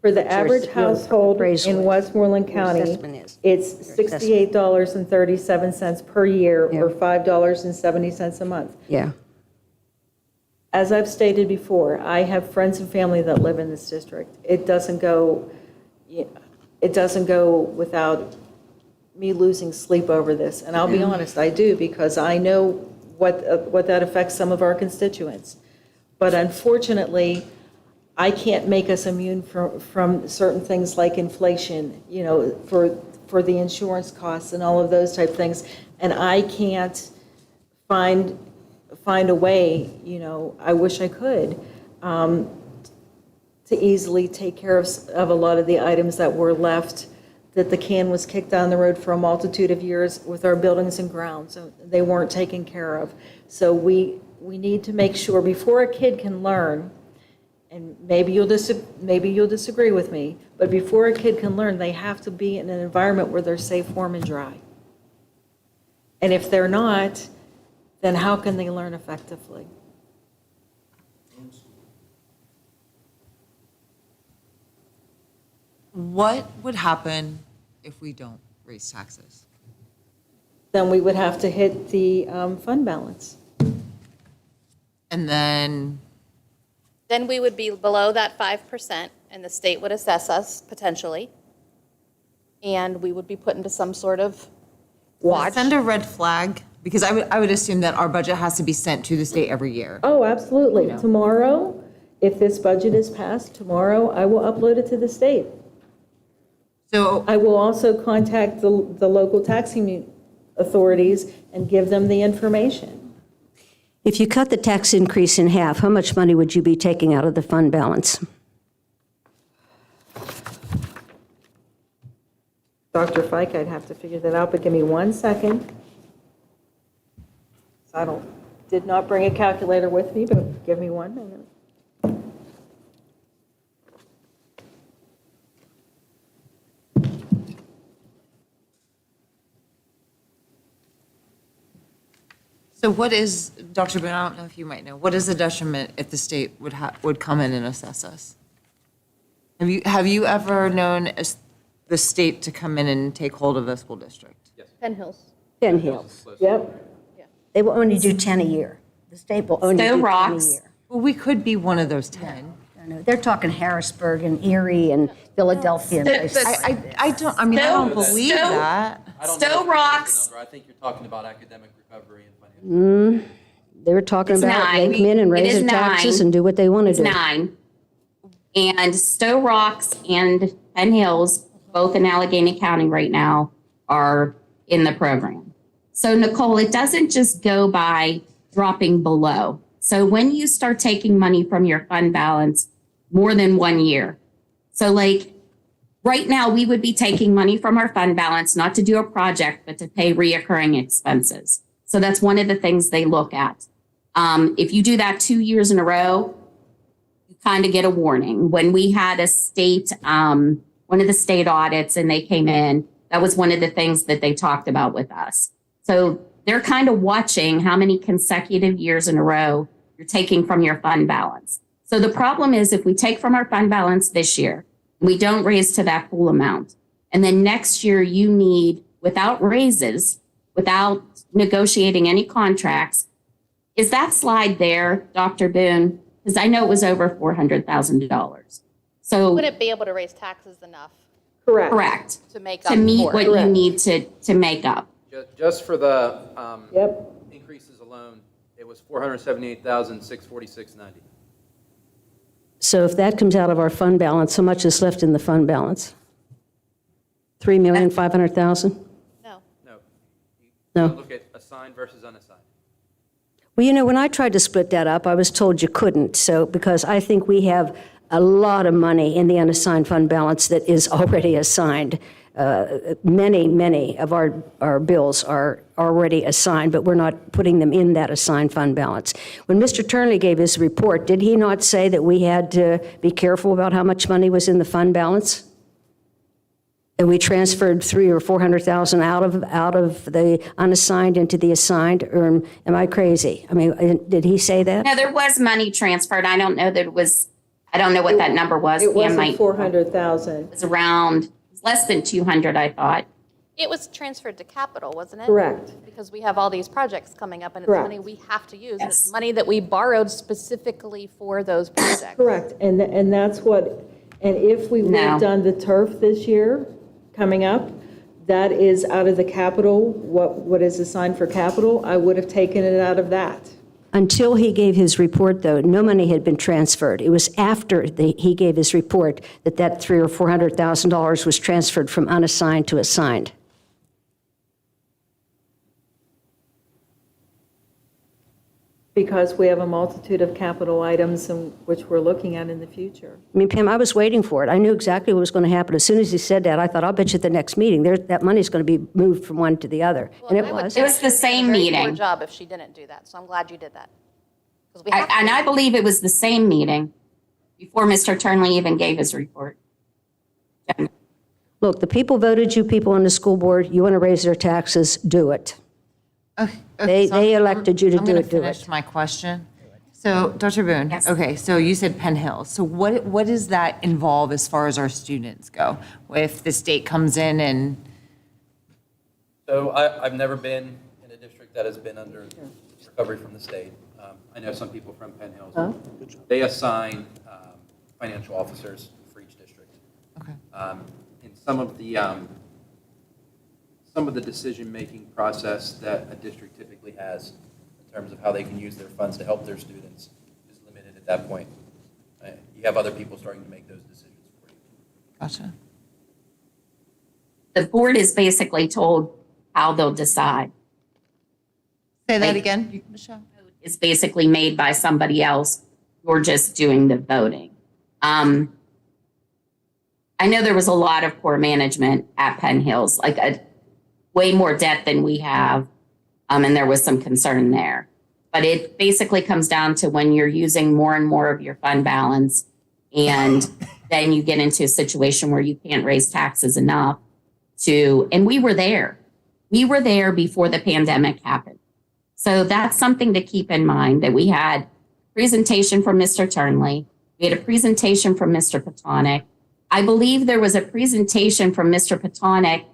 For the average
your
household
appraisal
in
is.
Westmoreland
Your
County,
assessment is.
it's $68.37 per year,
Yeah.
or $5.70 a month.
Yeah.
As I've stated before, I have friends and family that live in this district. It doesn't go without me losing sleep over this. And I'll be honest, I do, because I know what that affects some of our constituents. But unfortunately, I can't make us immune from certain things like inflation, for the insurance costs and all of those type things. And I can't find a way, I wish I could, to easily take care of a lot of the items that were left, that the can was kicked down the road for a multitude of years with our buildings and grounds. So they weren't taken care of. So we need to make sure before a kid can learn, and maybe you'll disagree with me, but before a kid can learn, they have to be in an environment where they're safe, warm, and dry. And if they're not, then how can they learn effectively?
What would happen if we don't raise taxes?
Then we would have to hit the fund balance.
And then,
Then we would be below that 5%, and the state would assess us potentially. And we would be put into some sort of watch.
send a red flag, because I would assume that our budget has to be sent to the state every year.
Oh, absolutely. Tomorrow, if this budget is passed, tomorrow I will upload it to the state.
So,
I will also contact the local taxing authorities and give them the information.
If you cut the tax increase in half, how much money would you be taking out of the fund balance?
Dr. Fike, I'd have to figure that out, but give me 1 second. I did not bring a calculator with me, but give me 1 minute.
so what is, Dr. Boone, I don't know if you might know, what is the detriment if the state would come in and assess us? Have you ever known the state to come in and take hold of a school district?
Penn Hills.
Penn Hills.
Yep.
They will only do 10 a year. The state will only
Stowe
do 10 a
Rocks.
year.
Well, we could be one of those 10.
I know. They're talking Harrisburg and Erie and Philadelphia and places.
I don't believe
Stowe-
that.
I don't know
Stowe
if that's the
Rocks.
number. I think you're talking about academic recovery and financial.
They were talking
It's
about they
9.
come in and
It
raise
is
their taxes
9.
and do what they want to
It's
do.
9. And Stowe Rocks and Penn Hills, both in Allegheny County right now, are in the program. So Nicole, it doesn't just go by dropping below. So when you start taking money from your fund balance more than 1 year, so like right now, we would be taking money from our fund balance, not to do a project, but to pay reoccurring expenses. So that's one of the things they look at. If you do that 2 years in a row, you kind of get a warning. When we had a state, one of the state audits and they came in, that was one of the things that they talked about with us. So they're kind of watching how many consecutive years in a row you're taking from your fund balance. So the problem is if we take from our fund balance this year, we don't raise to that full amount. And then next year you need, without raises, without negotiating any contracts, is that slide there, Dr. Boone? Because I know it was over $400,000. So
Wouldn't be able to raise taxes enough
Correct.
correct,
to make up
to meet
for
what
it.
you need to make up.
Just for the
Yep.
increases alone, it was $478,646.90.
So if that comes out of our fund balance, how much is left in the fund balance? 3,500,000?
No.
No.
No.
Look at assigned versus unassigned.
Well, you know, when I tried to split that up, I was told you couldn't. So, because I think we have a lot of money in the unassigned fund balance that is already assigned. Many of our bills are already assigned, but we're not putting them in that assigned fund balance. When Mr. Turnley gave his report, did he not say that we had to be careful about how much money was in the fund balance? And we transferred 300,000 or 400,000 out of the unassigned into the assigned, or am I crazy? I mean, did he say that?
No, there was money transferred. I don't know that it was, I don't know what that number was.
It
Pam
wasn't
might-
400,000.
It was around, it was less than 200, I thought.
It was transferred to capital, wasn't it?
Correct.
Because we have all these projects coming up and it's
Correct.
money we have to use.
Yes.
It's money that we borrowed specifically for those projects.
Correct, and that's what, and if we would have
No.
done the turf this year, coming up, that is out of the capital, what is assigned for capital, I would have taken it out of that.
Until he gave his report, though, no money had been transferred. It was after he gave his report that $300,000 or $400,000 was transferred from unassigned to assigned.
Because we have a multitude of capital items in which we're looking at in the future.
I mean, Pam, I was waiting for it. I knew exactly what was going to happen. As soon as he said that, I thought, I'll bet you at the next meeting, that money's going to be moved from one to the other. And it
I would
was.
think
It was the
she did a
same
very poor
meeting.
job if she didn't do that, so I'm glad you did that. 'Cause we have to-
And I believe it was the same meeting before Mr. Turnley even gave his report.
Look, the people voted you people on the school board. You want to raise their taxes, do it. They elected you to
I'm
do
going
it,
to
do
finish
it.
my question. So, Dr. Boone,
Yes.
okay, so you said Penn Hills. So what does that involve as far as our students go? If the state comes in and,
So I've never been in a district that has been under recovery from the state. I know some people from Penn Hills. They assign financial officers for each district.
okay,
In some of the decision-making process that a district typically has in terms of how they can use their funds to help their students is limited at that point. You have other people starting to make those decisions for you.
gotcha.
The board is basically told how they'll decide.
Say that
Like-
again, Michelle?
It's basically made by somebody else. You're just doing the voting. I know there was a lot of poor management at Penn Hills, like way more debt than we have. And there was some concern there. But it basically comes down to when you're using more and more of your fund balance, and then you get into a situation where you can't raise taxes enough and we were there. We were there before the pandemic happened. So that's something to keep in mind, that we had a presentation from Mr. Turnley. We had a presentation from Mr. Patonic. I believe there was a presentation from Mr. Patonic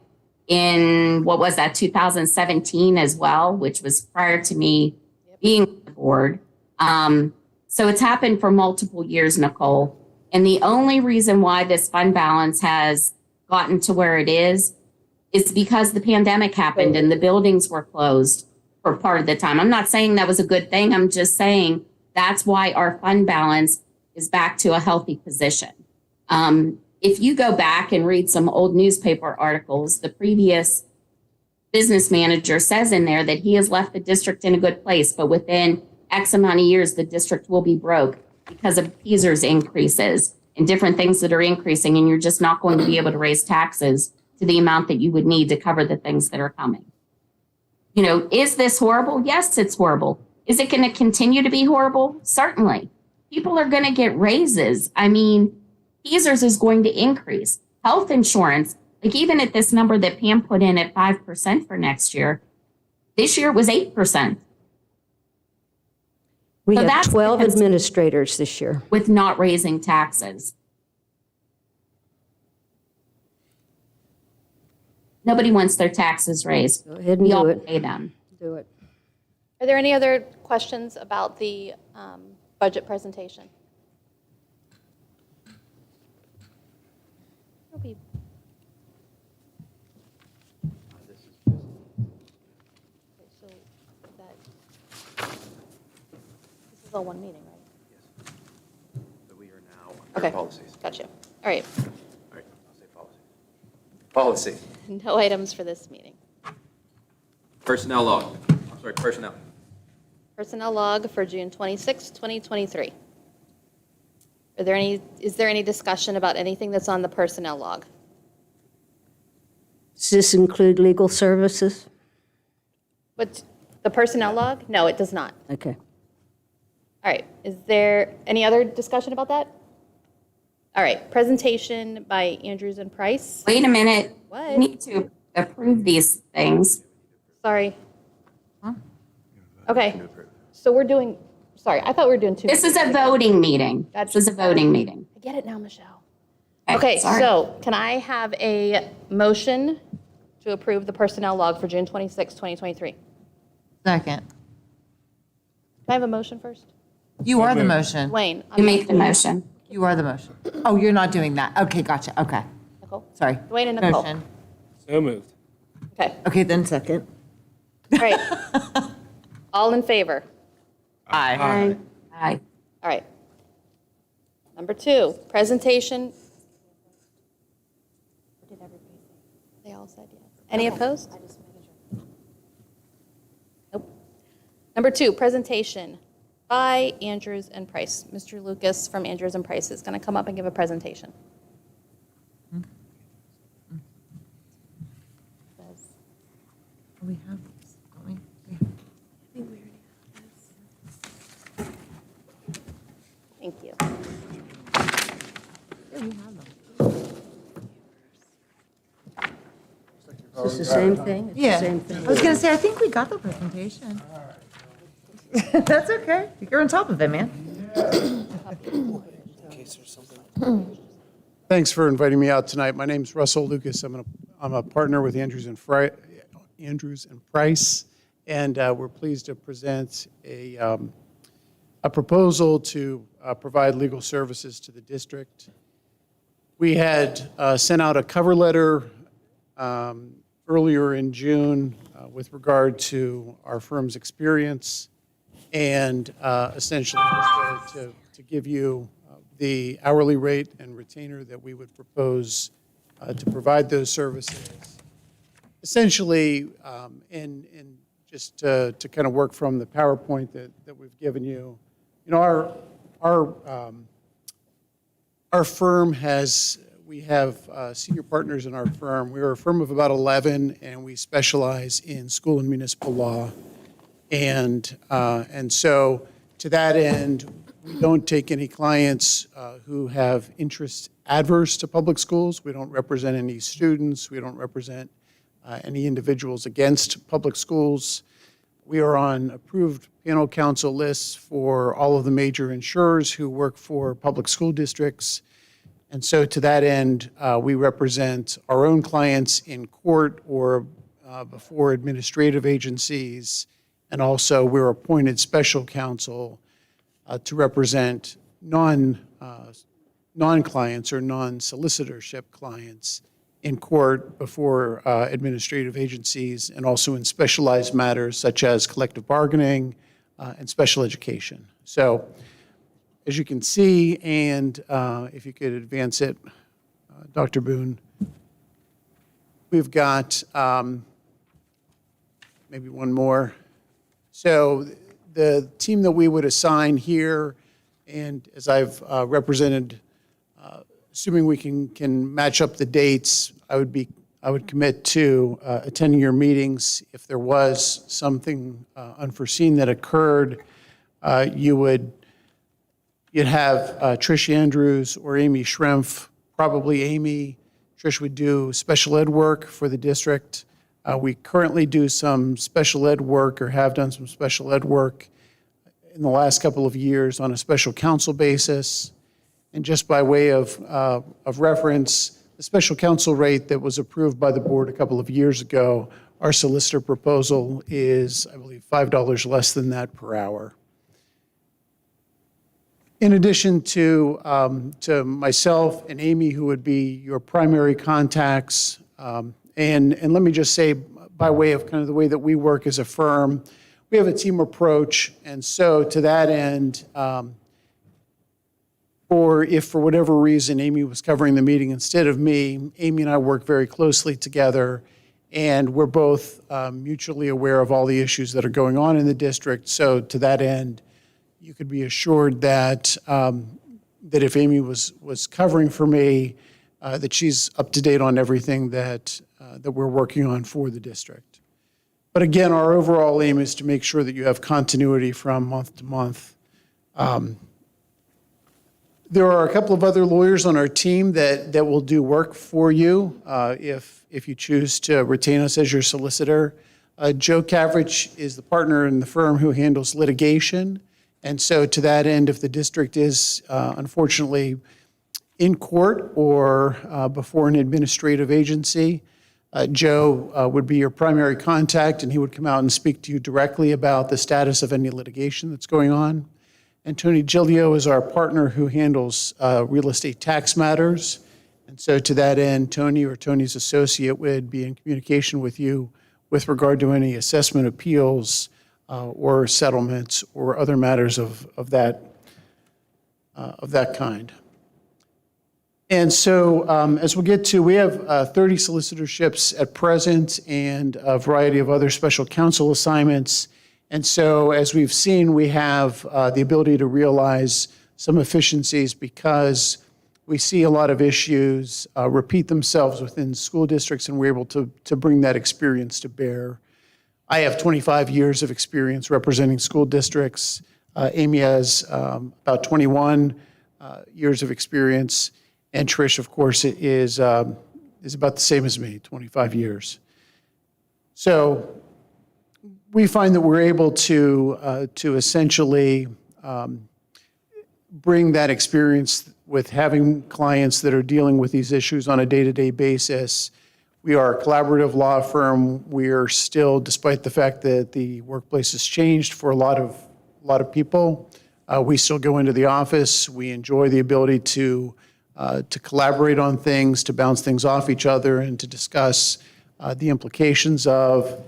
in, 2017 as well, which was prior to me being on the board. So it's happened for multiple years, Nicole. And the only reason why this fund balance has gotten to where it is because the pandemic happened and the buildings were closed for part of the time. I'm not saying that was a good thing. I'm just saying that's why our fund balance is back to a healthy position. If you go back and read some old newspaper articles, the previous business manager says in there that he has left the district in a good place, but within X amount of years, the district will be broke because of PSERS increases and different things that are increasing, and you're just not going to be able to raise taxes to the amount that you would need to cover the things that are coming. You know, is this horrible? Yes, it's horrible. Is it going to continue to be horrible? Certainly. People are going to get raises. I mean, Caesars is going to increase. Health insurance, like even at this number that Pam put in at 5% for next year, this year it was 8%.
We
So
have
that's
12
because-
administrators this year.
with not raising taxes. Nobody wants their taxes raised.
Go ahead and
We
do
all
it.
pay them.
Do it.
Are there any other questions about the budget presentation? It'll be- Okay, so this is all one meeting, right?
So we are now
Okay.
under policies.
Gotcha. All right.
All right, I'll say policy. Policy.
No items for this meeting.
Personnel log. I'm sorry, personnel.
Personnel log for June 26, 2023. Is there any discussion about anything that's on the personnel log?
Does this include legal services?
But the personnel log? No, it does not.
Okay.
All right, is there any other discussion about that? All right, presentation by Andrews and Price.
Wait a minute.
What?
We need to approve these things.
Sorry. Okay, so we're doing, sorry, I thought we were doing two.
This is a voting meeting. This is a voting meeting.
I get it now, Michelle. Okay,
sorry.
so can I have a motion to approve the personnel log for June 26, 2023? Can
Second.
I have a motion first?
You are the motion.
Wayne.
You make the motion.
You are the motion. Oh, you're not doing that. Okay, gotcha. Okay.
Nicole?
Sorry.
Dwayne and Nicole.
Motion.
So moved.
Okay,
Okay, then second.
all right. All in favor?
Aye.
Aye.
All right. Number 2, presentation. They all said yes. Any opposed? Nope. Number 2, presentation by Andrews and Price. Mr. Lucas from Andrews and Price is going to come up and give a presentation.
We have these, don't we?
Thank you.
Is this the same thing? It's the
Yeah.
same thing.
I was going to say, I think we got the presentation. That's okay. You're on top of it, man.
Thanks for inviting me out tonight. My name's Russell Lucas. I'm a partner with Andrews and Price, and we're pleased to present a proposal to provide legal services to the district. We had sent out a cover letter earlier in June with regard to our firm's experience, and essentially just to give you the hourly rate and retainer that we would propose to provide those services. Essentially, and just to kind of work from the PowerPoint that we've given you, you know, our firm we have senior partners in our firm. We're a firm of about 11, and we specialize in school and municipal law. And so to that end, we don't take any clients who have interests adverse to public schools. We don't represent any students. We don't represent any individuals against public schools. We are on approved panel council lists for all of the major insurers who work for public school districts. And so to that end, we represent our own clients in court or before administrative agencies. And also, we're appointed special counsel to represent non-clients or non-solicitorship clients in court before administrative agencies, and also in specialized matters such as collective bargaining and special education. So as you can see, and if you could advance it, Dr. Boone, we've got maybe one more. So the team that we would assign here, and as I've represented, assuming we can match up the dates, I would be I would commit to attending your meetings. If there was something unforeseen that occurred, you'd have Trish Andrews or Amy Schrempf, probably Amy. Trish would do special ed work for the district. We currently do some special ed work or have done some special ed work in the last couple of years on a special counsel basis. And just by way of reference, the special counsel rate that was approved by the board a couple of years ago, our solicitor proposal is, I believe, $5 less than that per hour. In addition to myself and Amy, who would be your primary contacts, and let me just say, by way of kind of the way that we work as a firm, we have a team approach, and so to that end, or if for whatever reason Amy was covering the meeting instead of me, Amy and I work very closely together, and we're both mutually aware of all the issues that are going on in the district. So to that end, you could be assured that that if Amy was covering for me, that she's up to date on everything that we're working on for the district. But again, our overall aim is to make sure that you have continuity from month to month. There are a couple of other lawyers on our team that will do work for you if you choose to retain us as your solicitor. Joe Cavrich is the partner in the firm who handles litigation. And so to that end, if the district is unfortunately in court or before an administrative agency, Joe would be your primary contact, and he would come out and speak to you directly about the status of any litigation that's going on. And Tony Giglio is our partner who handles real estate tax matters. And so to that end, Tony or Tony's associate would be in communication with you with regard to any assessment appeals or settlements or other matters of that kind. And so as we'll get to, we have 30 solicitorships at present and a variety of other special counsel assignments. And so as we've seen, we have the ability to realize some efficiencies because we see a lot of issues repeat themselves within school districts, and we're able to bring that experience to bear. I have 25 years of experience representing school districts. Amy has about 21 years of experience. And Trish, of course, is about the same as me, 25 years. So we find that we're able to essentially bring that experience with having clients that are dealing with these issues on a day-to-day basis. We are a collaborative law firm. We are still, despite the fact that the workplace has changed for a lot of people, we still go into the office. We enjoy the ability to collaborate on things, to bounce things off each other, and to discuss the implications of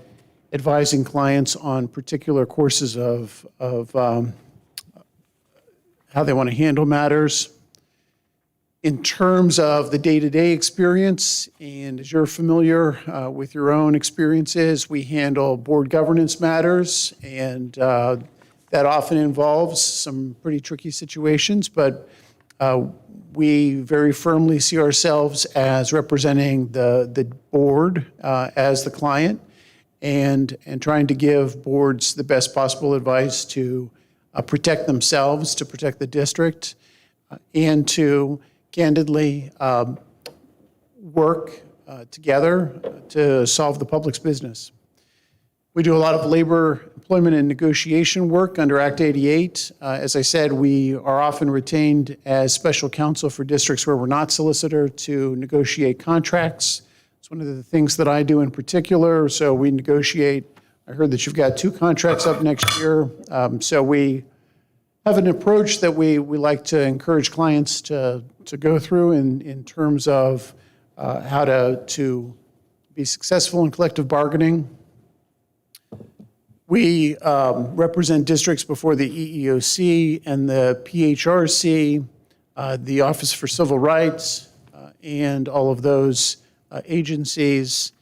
advising clients on particular courses of how they want to handle matters. In terms of the day-to-day experience, and as you're familiar with your own experiences, we handle board governance matters, and that often involves some pretty tricky situations, but we very firmly see ourselves as representing the board as the client and trying to give boards the best possible advice to protect themselves, to protect the district, and to candidly work together to solve the public's business. We do a lot of labor, employment, and negotiation work under Act 88. As I said, we are often retained as special counsel for districts where we're not solicitor to negotiate contracts. It's one of the things that I do in particular. So we negotiate. I heard that you've got 2 contracts up next year. So we have an approach that we like to encourage clients to go through in terms of how to be successful in collective bargaining. We represent districts before the EEOC and the PHRC, the Office for Civil Rights, and all of those agencies.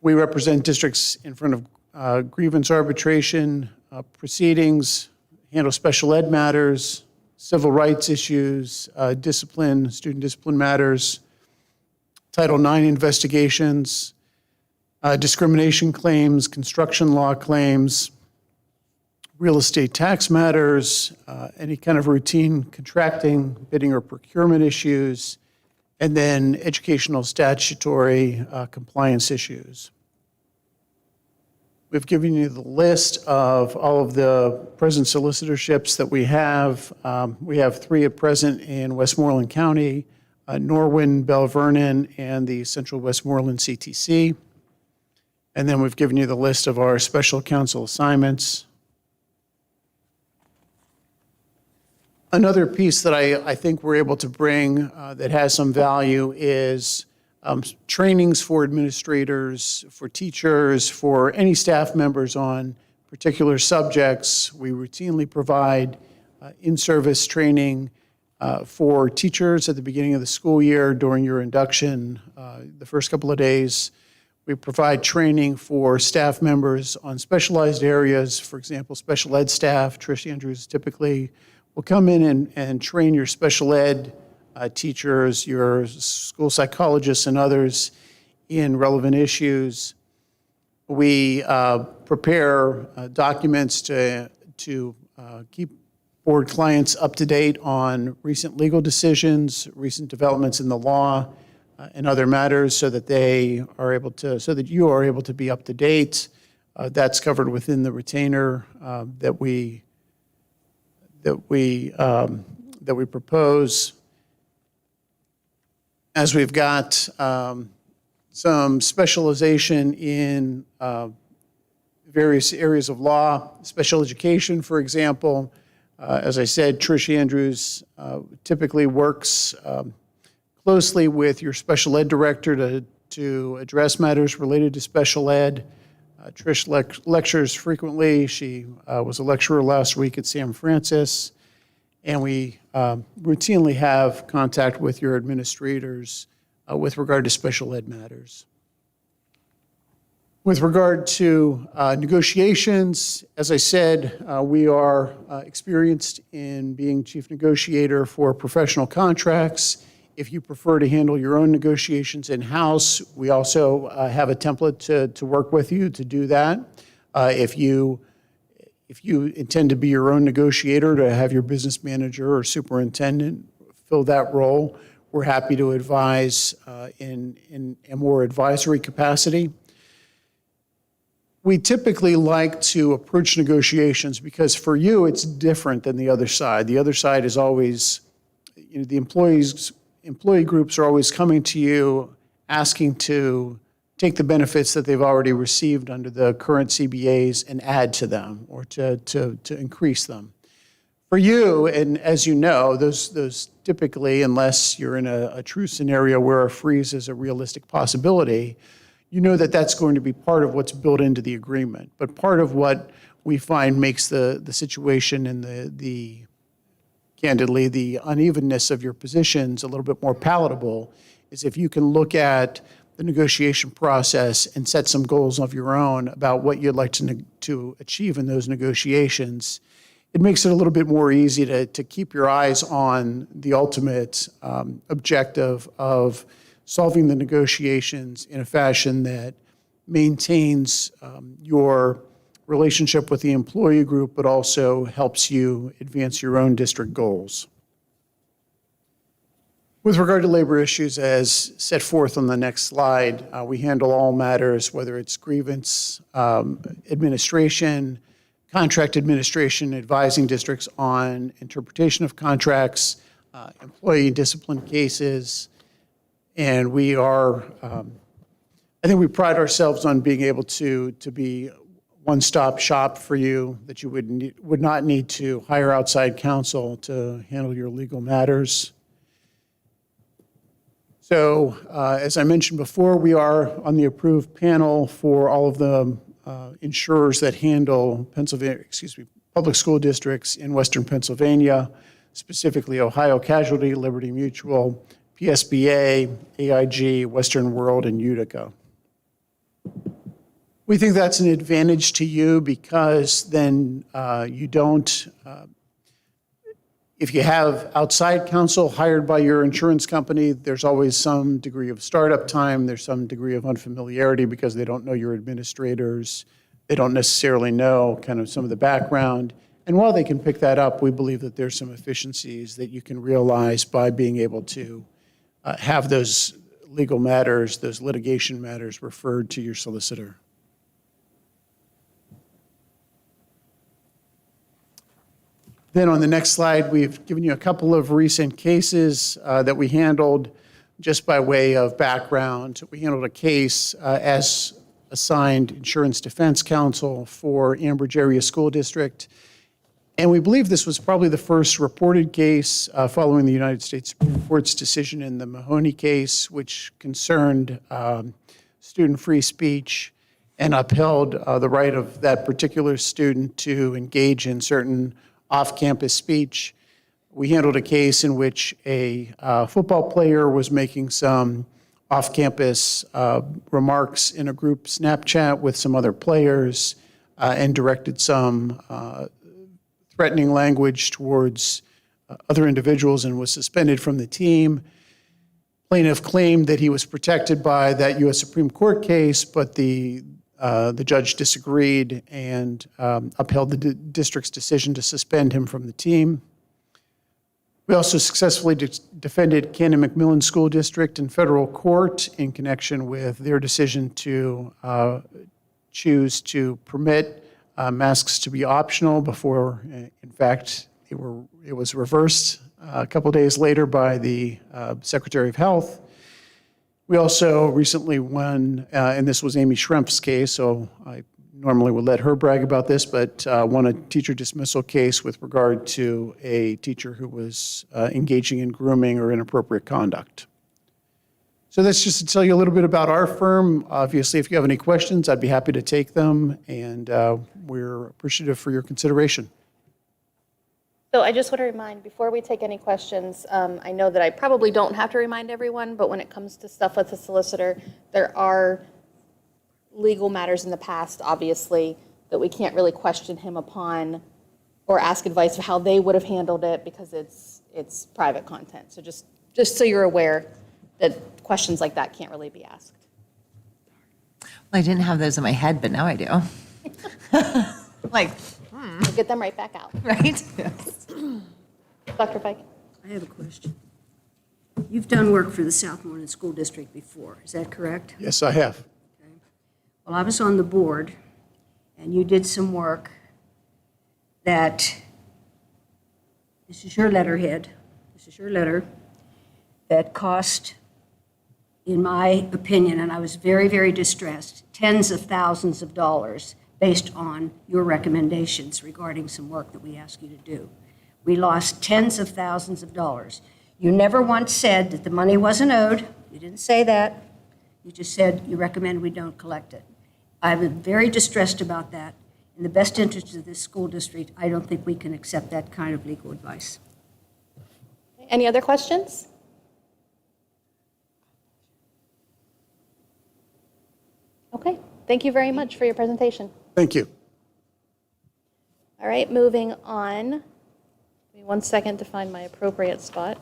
We represent districts in front of grievance arbitration proceedings, handle special ed matters, civil rights issues, discipline, student discipline matters. Title IX investigations, discrimination claims, construction law claims, real estate tax matters, any kind of routine contracting, bidding, or procurement issues, and then educational statutory compliance issues. We've given you the list of all of the present solicitorships that we have. We have 3 at present in Westmoreland County, Norwin, Bell Vernon, and the Central Westmoreland CTC. And then we've given you the list of our special counsel assignments. Another piece that I think we're able to bring that has some value is trainings for administrators, for teachers, for any staff members on particular subjects. We routinely provide in-service training for teachers at the beginning of the school year during your induction, the first couple of days. We provide training for staff members on specialized areas. For example, special ed staff, Trish Andrews typically will come in and train your special ed teachers, your school psychologists, and others in relevant issues. We prepare documents to keep board clients up to date on recent legal decisions, recent developments in the law, and other matters, so that you are able to be up to date. That's covered within the retainer that we propose. As we've got some specialization in various areas of law, special education, for example. As I said, Trish Andrews typically works closely with your special ed director to address matters related to special ed. Trish lectures frequently. She was a lecturer last week at Sam Francis. And we routinely have contact with your administrators with regard to special ed matters. With regard to negotiations, as I said, we are experienced in being chief negotiator for professional contracts. If you prefer to handle your own negotiations in-house, we also have a template to work with you to do that. If you intend to be your own negotiator, to have your business manager or superintendent fill that role, we're happy to advise in a more advisory capacity. We typically like to approach negotiations because for you, it's different than the other side. The other side is always, the employee groups are always coming to you asking to take the benefits that they've already received under the current CBAs and add to them or to increase them. For you, and as you know, those typically, unless you're in a true scenario where a freeze is a realistic possibility, you know that that's going to be part of what's built into the agreement. But part of what we find makes the situation and candidly, the unevenness of your positions a little bit more palatable is if you can look at the negotiation process and set some goals of your own about what you'd like to achieve in those negotiations. It makes it a little bit more easy to keep your eyes on the ultimate objective of solving the negotiations in a fashion that maintains your relationship with the employee group, but also helps you advance your own district goals. With regard to labor issues, as set forth on the next slide, we handle all matters, whether it's grievance administration, contract administration, advising districts on interpretation of contracts, employee discipline cases, and we are, I think we pride ourselves on being able to be one-stop shop for you, that you would not need to hire outside counsel to handle your legal matters. So, as I mentioned before, we are on the approved panel for all of the insurers that handle public school districts in Western Pennsylvania, specifically Ohio Casualty, Liberty Mutual, PSBA, AIG, Western World, and Utica. We think that's an advantage to you because then you don't, If you have outside counsel hired by your insurance company, there's always some degree of startup time. There's some degree of unfamiliarity because they don't know your administrators. They don't necessarily know kind of some of the background. And while they can pick that up, we believe that there's some efficiencies that you can realize by being able to have those legal matters, those litigation matters referred to your solicitor. Then on the next slide, we've given you a couple of recent cases that we handled just by way of background. We handled a case as assigned insurance defense counsel for Ambridge Area School District. And we believe this was probably the first reported case following the United States Supreme Court's decision in the Mahoney case, which concerned student-free speech and upheld the right of that particular student to engage in certain off-campus speech. We handled a case in which a football player was making some off-campus remarks in a group Snapchat with some other players and directed some threatening language towards other individuals and was suspended from the team. Plaintiff claimed that he was protected by that U.S. Supreme Court case, but the judge disagreed and upheld the district's decision to suspend him from the team. We also successfully defended Cannon McMillan School District in federal court in connection with their decision to choose to permit masks to be optional before, in fact, it was reversed a couple days later by the Secretary of Health. We also recently won, and this was Amy Schrempf's case, so I normally would let her brag about this, but won a teacher dismissal case with regard to a teacher who was engaging in grooming or inappropriate conduct. So that's just to tell you a little bit about our firm. Obviously, if you have any questions, I'd be happy to take them, and we're appreciative for your consideration.
So I just want to remind, before we take any questions, I know that I probably don't have to remind everyone, but when it comes to stuff with the solicitor, there are legal matters in the past, obviously, that we can't really question him upon or ask advice of how they would have handled it because it's private content. So just so you're aware that questions like that can't really be asked.
Well, I didn't have those in my head, but now I do.
We'll get them right back out.
Right?
Dr. Fike?
I have a question. You've done work for the Southmoreland School District before, is that correct?
Yes, I have.
Well, I was on the board, and you did some work that, this is your letterhead, this is your letter, that cost, in my opinion, and I was very, very distressed, tens of thousands of dollars based on your recommendations regarding some work that we asked you to do. We lost tens of thousands of dollars. You never once said that the money wasn't owed. You didn't say that. You just said you recommend we don't collect it. I was very distressed about that. In the best interest of this school district, I don't think we can accept that kind of legal advice.
Any other questions? Okay, thank you very much for your presentation.
Thank you.
All right, moving on. Give me 1 second to find my appropriate spot.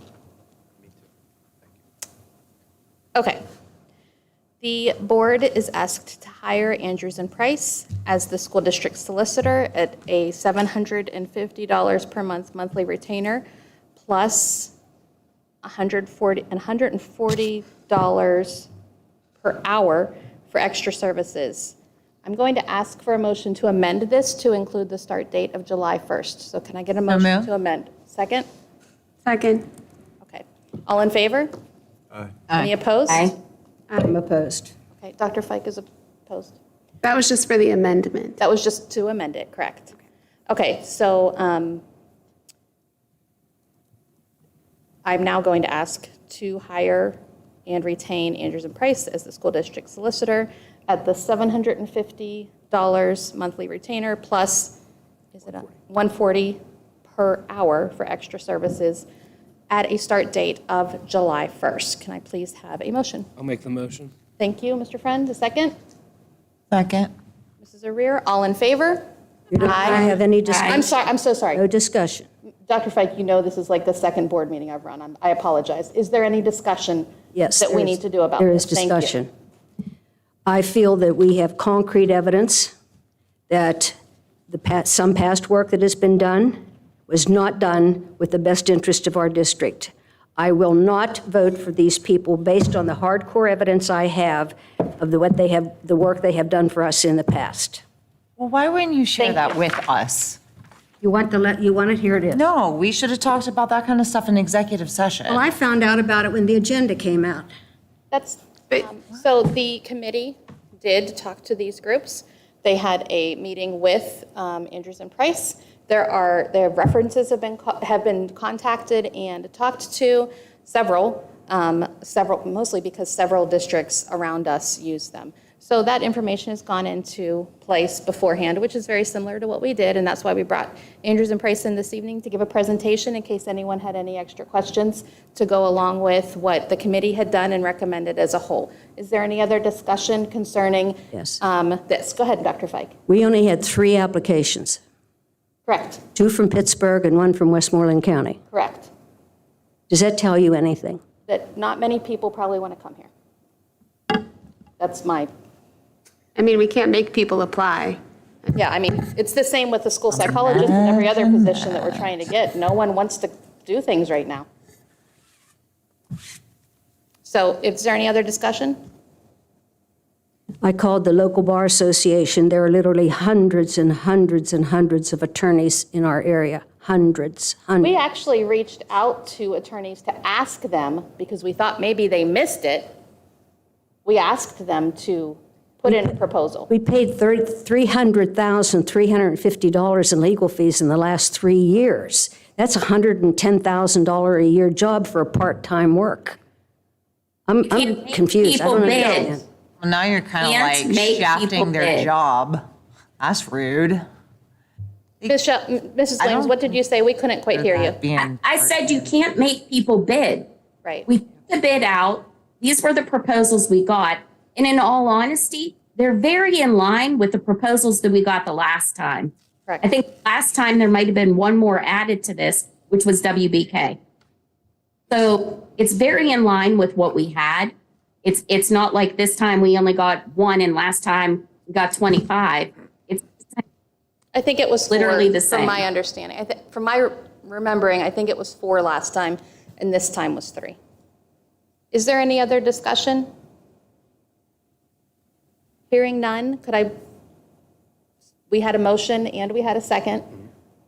Okay. The board is asked to hire Andrews and Price as the school district solicitor at a $750 per month monthly retainer plus $140 per hour for extra services. I'm going to ask for a motion to amend this to include the start date of July 1st. So can I get a motion
moved.
to amend? Second?
Second.
Okay. All in favor?
Aye.
Any opposed?
Aye.
I'm opposed.
Okay, Dr. Fike is opposed.
That was just for the amendment.
That was just to amend it, correct? Okay, so I'm now going to ask to hire and retain Andrews and Price as the school district solicitor at the $750 monthly retainer plus, is it $140 per hour for extra services at a start date of July 1st. Can I please have a motion?
I'll make the motion.
Thank you, Mr. Friend. A second?
Second.
Mrs. Arrear, all in favor?
You don't want to have any discussion?
I'm sorry, I'm so sorry.
No discussion.
Dr. Fike, you know this is like the second board meeting I've run. I apologize. Is there any discussion
Yes.
that we
there
need
is-
to do about
There
this?
is
Thank you.
discussion. I feel that we have concrete evidence that some past work that has been done was not done with the best interest of our district. I will not vote for these people based on the hardcore evidence I have of the work they have done for us in the past.
Well, why wouldn't you share
Thank
that
you.
with us?
You want it? Here it is.
No, we should have talked about that kind of stuff in executive session.
Well, I found out about it when the agenda came out.
That's, so the committee did talk to these groups. They had a meeting with Andrews and Price. Their references have been contacted and talked to, several, mostly because several districts around us use them. So that information has gone into place beforehand, which is very similar to what we did, and that's why we brought Andrews and Price in this evening to give a presentation in case anyone had any extra questions to go along with what the committee had done and recommended as a whole. Is there any other discussion concerning
Yes.
this? Go ahead, Dr. Fike.
We only had 3 applications,
Correct,
2 from Pittsburgh and 1 from Westmoreland County.
correct.
Does that tell you anything?
That not many people probably want to come here. That's my,
I mean, we can't make people apply.
yeah, I mean, it's the same with the school psychologist and every other position that we're trying to get. No one wants to do things right now. So is there any other discussion?
I called the local bar association. There are literally hundreds and hundreds and hundreds of attorneys in our area. Hundreds.
We actually reached out to attorneys to ask them, because we thought maybe they missed it. We asked them to put in a proposal.
We paid $350 in legal fees in the last 3 years. That's $110,000 a year job for a part-time work. I'm
can't make
confused. I don't
people bid.
understand.
Well, now you're kind of
Can't
like
make
shafting
people
their
bid.
job. That's rude.
Mrs. Williams, what did you say? We couldn't quite hear you.
I said you can't make people bid.
Right.
We put the bid out. These were the proposals we got. And in all honesty, they're very in line with the proposals that we got the last time.
Correct.
I think last time there might have been one more added to this, which was WBK. So it's very in line with what we had. It's not like this time we only got 1 and last time we got 25. It's
I think it was
Literally
4,
the same.
from my understanding. From my remembering, I think it was 4 last time, and this time was 3. Is there any other discussion? Hearing none, we had a motion and we had a second.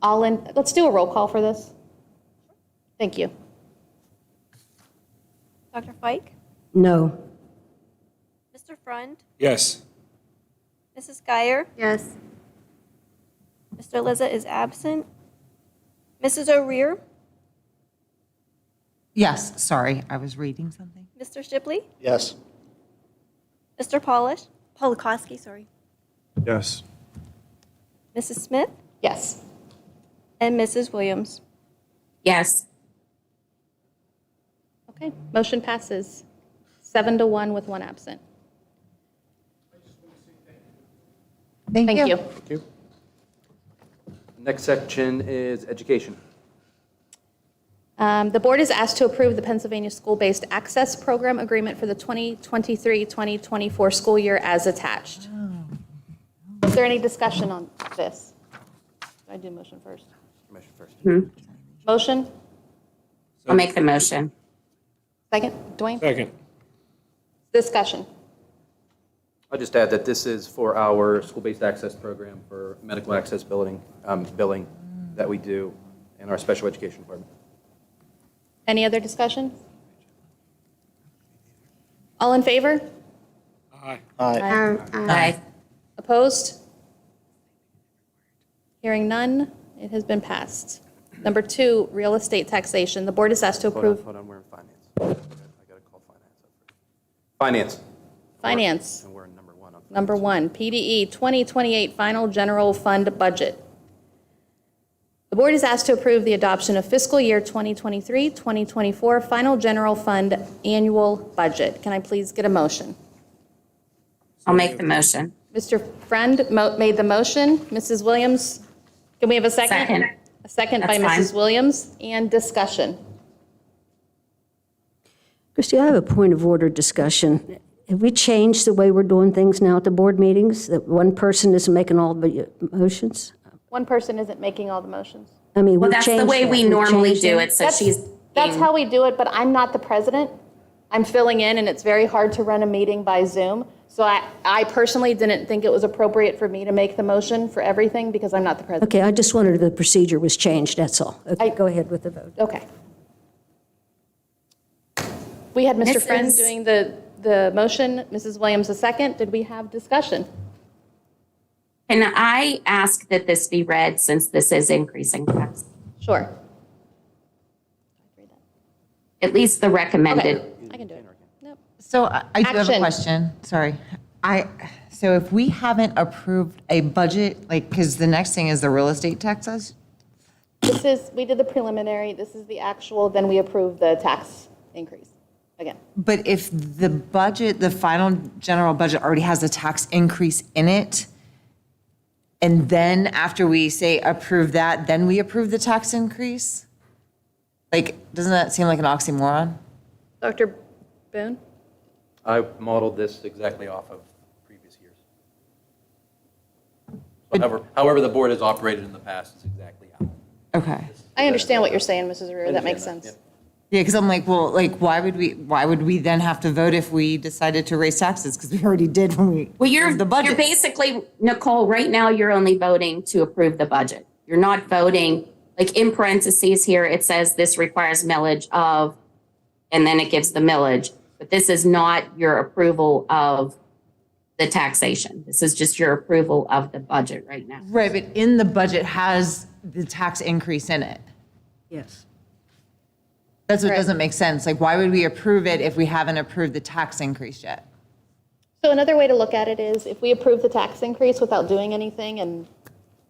Let's do a roll call for this. Thank you.
Dr. Fike?
No.
Mr. Frund?
Yes.
Mrs. Geyer?
Yes.
Mr. Liza is absent. Mrs. O'Rear?
Yes, sorry, I was reading something.
Mr. Shipley?
Yes.
Mr. Polakowski, sorry.
Yes.
Mrs. Smith?
Yes.
And Mrs. Williams?
yes.
Okay, motion passes 7-1 with 1 absent. Thank you.
Thank you.
Next section is education.
The board is asked to approve the Pennsylvania School-Based Access Program Agreement for the 2023-2024 school year as attached. Is there any discussion on this? I do motion first.
Motion first.
Motion?
I'll make the motion.
Second? Dwayne?
Second.
Discussion.
I'll just add that this is for our school-based access program for medical access billing that we do in our special education department.
Any other discussion? All in favor?
Aye.
Aye.
Opposed? Hearing none, it has been passed. Number 2, real estate taxation. The board is asked to approve.
Hold on, we're in finance. I got to call finance up first. Finance.
Finance.
And we're in number 1 on finance.
Number 1, PDE 2028 Final General Fund Budget. The board is asked to approve the adoption of fiscal year 2023-2024 Final General Fund Annual Budget. Can I please get a motion?
I'll make the motion.
Mr. Friend made the motion. Mrs. Williams, can we have a second?
Second.
A second by
That's fine.
Mrs. Williams, and discussion.
Christie, I have a point of order discussion. Have we changed the way we're doing things now at the board meetings? That one person is making all the motions?
One person isn't making all the motions.
I mean,
Well,
we've
that's the
changed
way
that.
we
We've
normally
changed
do
that.
it, so she's.
That's how we do it, but I'm not the president. I'm filling in, and it's very hard to run a meeting by Zoom. So I personally didn't think it was appropriate for me to make the motion for everything because I'm not the president.
Okay, I just wondered if the procedure was changed, that's all. Okay, go ahead with the vote.
Okay. We had Mr. Friend
Mrs.
doing the motion, Mrs. Williams the second. Did we have discussion?
Can I ask that this be read since this is increasing tax?
Sure.
At least the recommended.
Okay, I can do it. Nope.
So I do have a
Action.
question, sorry. So if we haven't approved a budget, like, because the next thing is the real estate taxes?
We did the preliminary, this is the actual, then we approve the tax increase again.
But if the budget, the final general budget already has a tax increase in it, and then after we say approve that, then we approve the tax increase? Like, doesn't that seem like an oxymoron?
Dr. Boone?
I modeled this exactly off of previous years. However the board has operated in the past is exactly how.
Okay.
I understand what you're saying, Mrs. Arrear, that makes
understand
sense.
that,
Yeah, because I'm like, well, like, why would we then have to vote if we decided to raise taxes? Because we already did when we
Well, you're
approved the budget.
basically, Nicole, right now, you're only voting to approve the budget. You're not voting, like in parentheses here, it says this requires millage of, and then it gives the millage. But this is not your approval of the taxation. This is just your approval of the budget right now.
Right, but in the budget has the tax increase in it.
Yes.
That's what
Right.
doesn't make sense. Like, why would we approve it if we haven't approved the tax increase yet?
So another way to look at it is if we approve the tax increase without doing anything and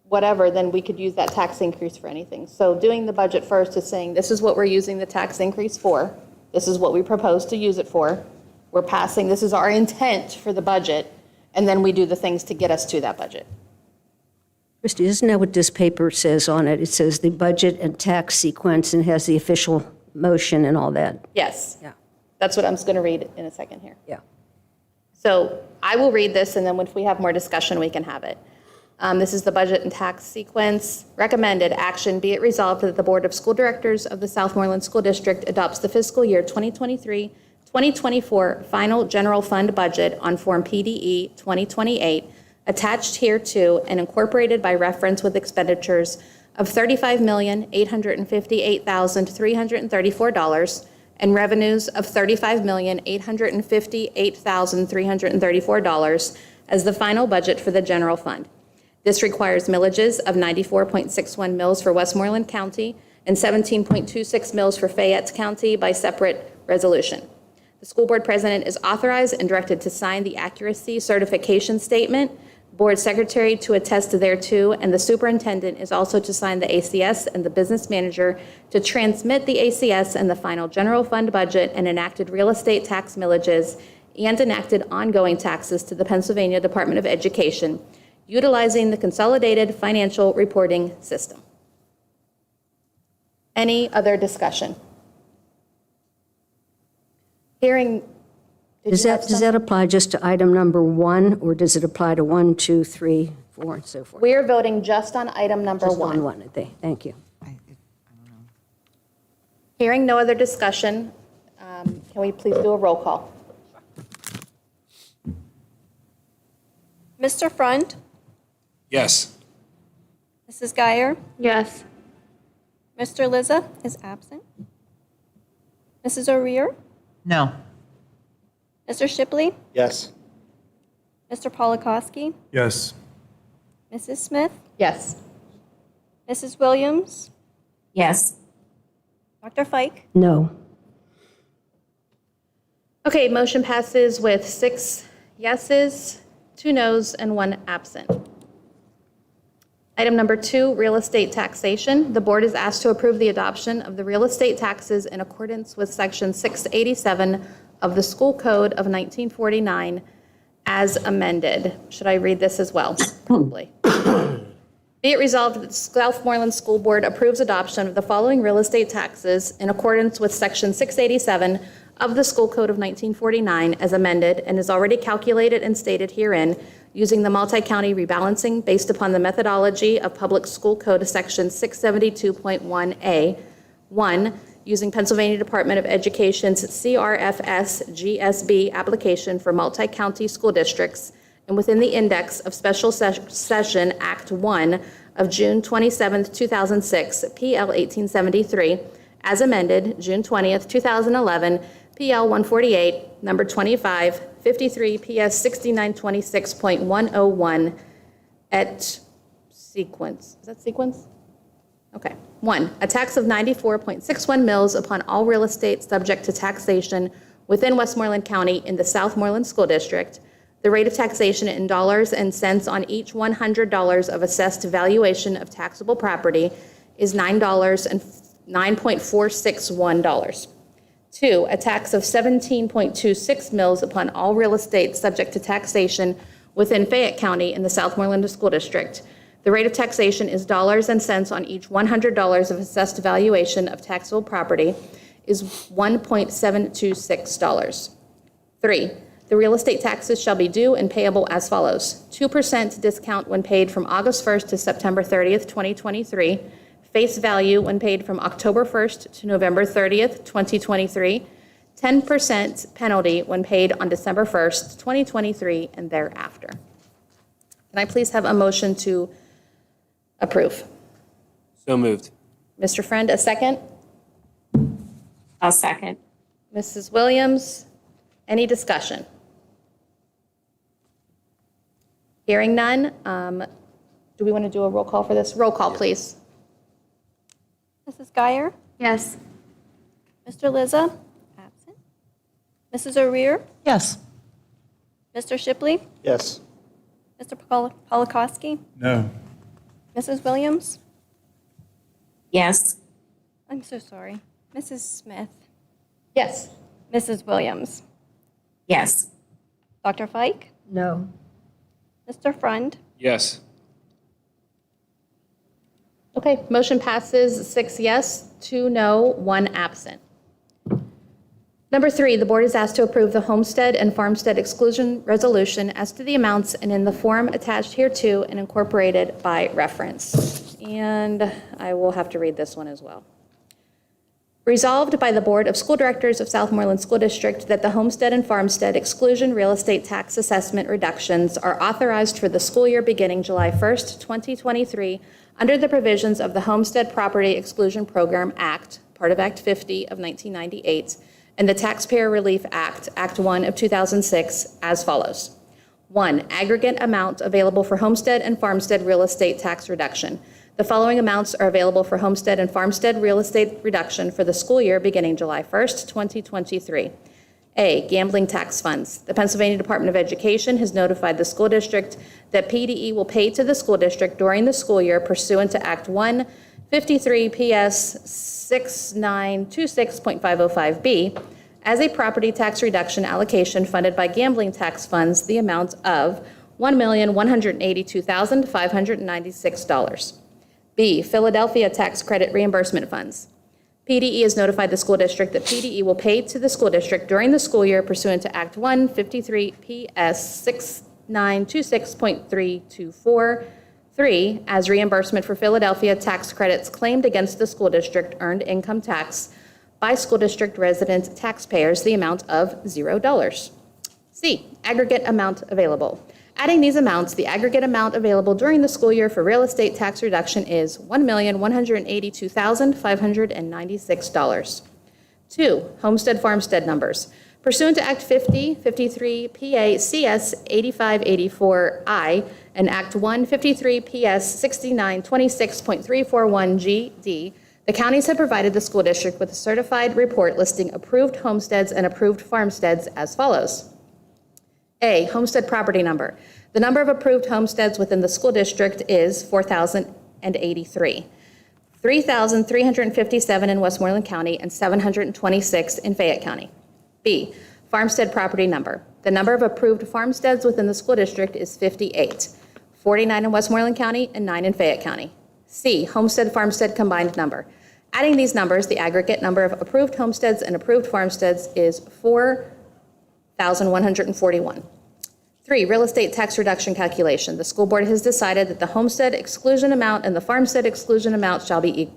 whatever, then we could use that tax increase for anything. So doing the budget first is saying, this is what we're using the tax increase for. This is what we propose to use it for. We're passing, this is our intent for the budget, and then we do the things to get us to that budget.
Christie, isn't that what this paper says on it? It says the budget and tax sequence and has the official motion and all that.
Yes.
Yeah.
That's what I'm just going to read in a second here.
Yeah.
So I will read this, and then if we have more discussion, we can have it. This is the budget and tax sequence. Recommended action, be it resolved that the Board of School Directors of the Southmoreland School District adopts the fiscal year 2023-2024 final general fund budget on Form PDE 2028, attached hereto and incorporated by reference with expenditures of $35,858,334 and revenues of $35,858,334 as the final budget for the general fund. This requires millages of 94.61 mills for Westmoreland County and 17.26 mills for Fayette County by separate resolution. The school board president is authorized and directed to sign the accuracy certification statement, board secretary to attest thereto, and the superintendent is also to sign the ACS and the business manager to transmit the ACS and the final general fund budget and enacted real estate tax millages and enacted ongoing taxes to the Pennsylvania Department of Education, utilizing the Consolidated Financial Reporting System. Any other discussion? Hearing,
Does that apply just to item number 1, or does it apply to 1, 2, 3, 4, and so forth?
we're voting just on item number
Just
one.
on 1, thank you.
Hearing no other discussion, can we please do a roll call?
Mr. Front,
Yes.
Mrs. Geyer,
Yes.
Mr. Lizza is absent. Mrs. O'Rear,
No.
Mr. Shipley,
Yes.
Mr. Polakowski,
Yes.
Mrs. Smith,
Yes.
Mrs. Williams,
Yes.
Dr. Fike,
No.
Okay, motion passes with 6 yeses, 2 noes, and 1 absent. Item number 2, real estate taxation. The board is asked to approve the adoption of the real estate taxes in accordance with Section 687 of the School Code of 1949 as amended. Should I read this as well? Probably. Be it resolved that the Southmoreland School Board approves adoption of the following real estate taxes in accordance with Section 687 of the School Code of 1949 as amended and is already calculated and stated herein using the multi-county rebalancing based upon the methodology of Public School Code Section 672.1A. 1, using Pennsylvania Department of Education's CRFS GSB application for multi-county school districts and within the index of Special Session Act 1 of June 27, 2006, PL 1873, as amended June 20th, 2011, PL 148, number 25, 53 PS 6926.101 et sequence. Is that sequence? Okay. 1, a tax of 94.61 mils upon all real estate subject to taxation within Westmoreland County in the Southmoreland School District. The rate of taxation in dollars and cents on each $100 of assessed valuation of taxable property is $9.461. 2, a tax of 17.26 mils upon all real estate subject to taxation within Fayette County in the Southmoreland School District. The rate of taxation is dollars and cents on each $100 of assessed valuation of taxable property is $1.726. 3, the real estate taxes shall be due and payable as follows. 2% discount when paid from August 1st to September 30th, 2023. Face value when paid from October 1st to November 30th, 2023. 10% penalty when paid on December 1st, 2023 and thereafter. Can I please have a motion to approve?
So moved.
Mr. Friend, a second?
I'll second.
Mrs. Williams, any discussion? Hearing none, do we want to do a roll call for this? Roll call, please.
Mrs. Geyer,
Yes.
Mr. Lizza, absent. Mrs. O'Rear,
Yes.
Mr. Shipley,
Yes.
Mr. Polakowski,
No.
Mrs. Williams.
Yes.
I'm so sorry. Mrs. Smith,
Yes.
Mrs. Williams,
Yes.
Dr. Fike,
No.
Mr. Friend,
Yes.
Okay, motion passes 6 yes, 2 no, 1 absent. Number 3, the board is asked to approve the homestead and farmstead exclusion resolution as to the amounts and in the form attached hereto and incorporated by reference. And I will have to read this one as well. Resolved by the Board of School Directors of Southmoreland School District that the homestead and farmstead exclusion real estate tax assessment reductions are authorized for the school year beginning July 1st, 2023, under the provisions of the Homestead Property Exclusion Program Act, part of Act 50 of 1998, and the Taxpayer Relief Act, Act 1 of 2006, as follows. 1, aggregate amount available for homestead and farmstead real estate tax reduction. The following amounts are available for homestead and farmstead real estate reduction for the school year beginning July 1st, 2023. A, gambling tax funds. The Pennsylvania Department of Education has notified the school district that PDE will pay to the school district during the school year pursuant to Act 1, 53 PS 6926.505B as a property tax reduction allocation funded by gambling tax funds the amount of $1,182,596. B, Philadelphia tax credit reimbursement funds. PDE has notified the school district that PDE will pay to the school district during the school year pursuant to Act 1, 53 PS 6926.324, 3, as reimbursement for Philadelphia tax credits claimed against the school district earned income tax by school district resident taxpayers, the amount of $0. C, aggregate amount available. Adding these amounts, the aggregate amount available during the school year for real estate tax reduction is $1,182,596. 2, homestead farmstead numbers. Pursuant to Act 50, 53 PA CS 8584I and Act 1, 53 PS 6926.341 GD, the counties have provided the school district with a certified report listing approved homesteads and approved farmsteads as follows. A, homestead property number. The number of approved homesteads within the school district is 4,083. 3,357 in Westmoreland County and 726 in Fayette County. B, farmstead property number. The number of approved farmsteads within the school district is 58. 49 in Westmoreland County, and 9 in Fayette County. C, homestead farmstead combined number. Adding these numbers, the aggregate number of approved homesteads and approved farmsteads is 4,141. 3, real estate tax reduction calculation. The school board has decided that the homestead exclusion amount and the farmstead exclusion amount shall be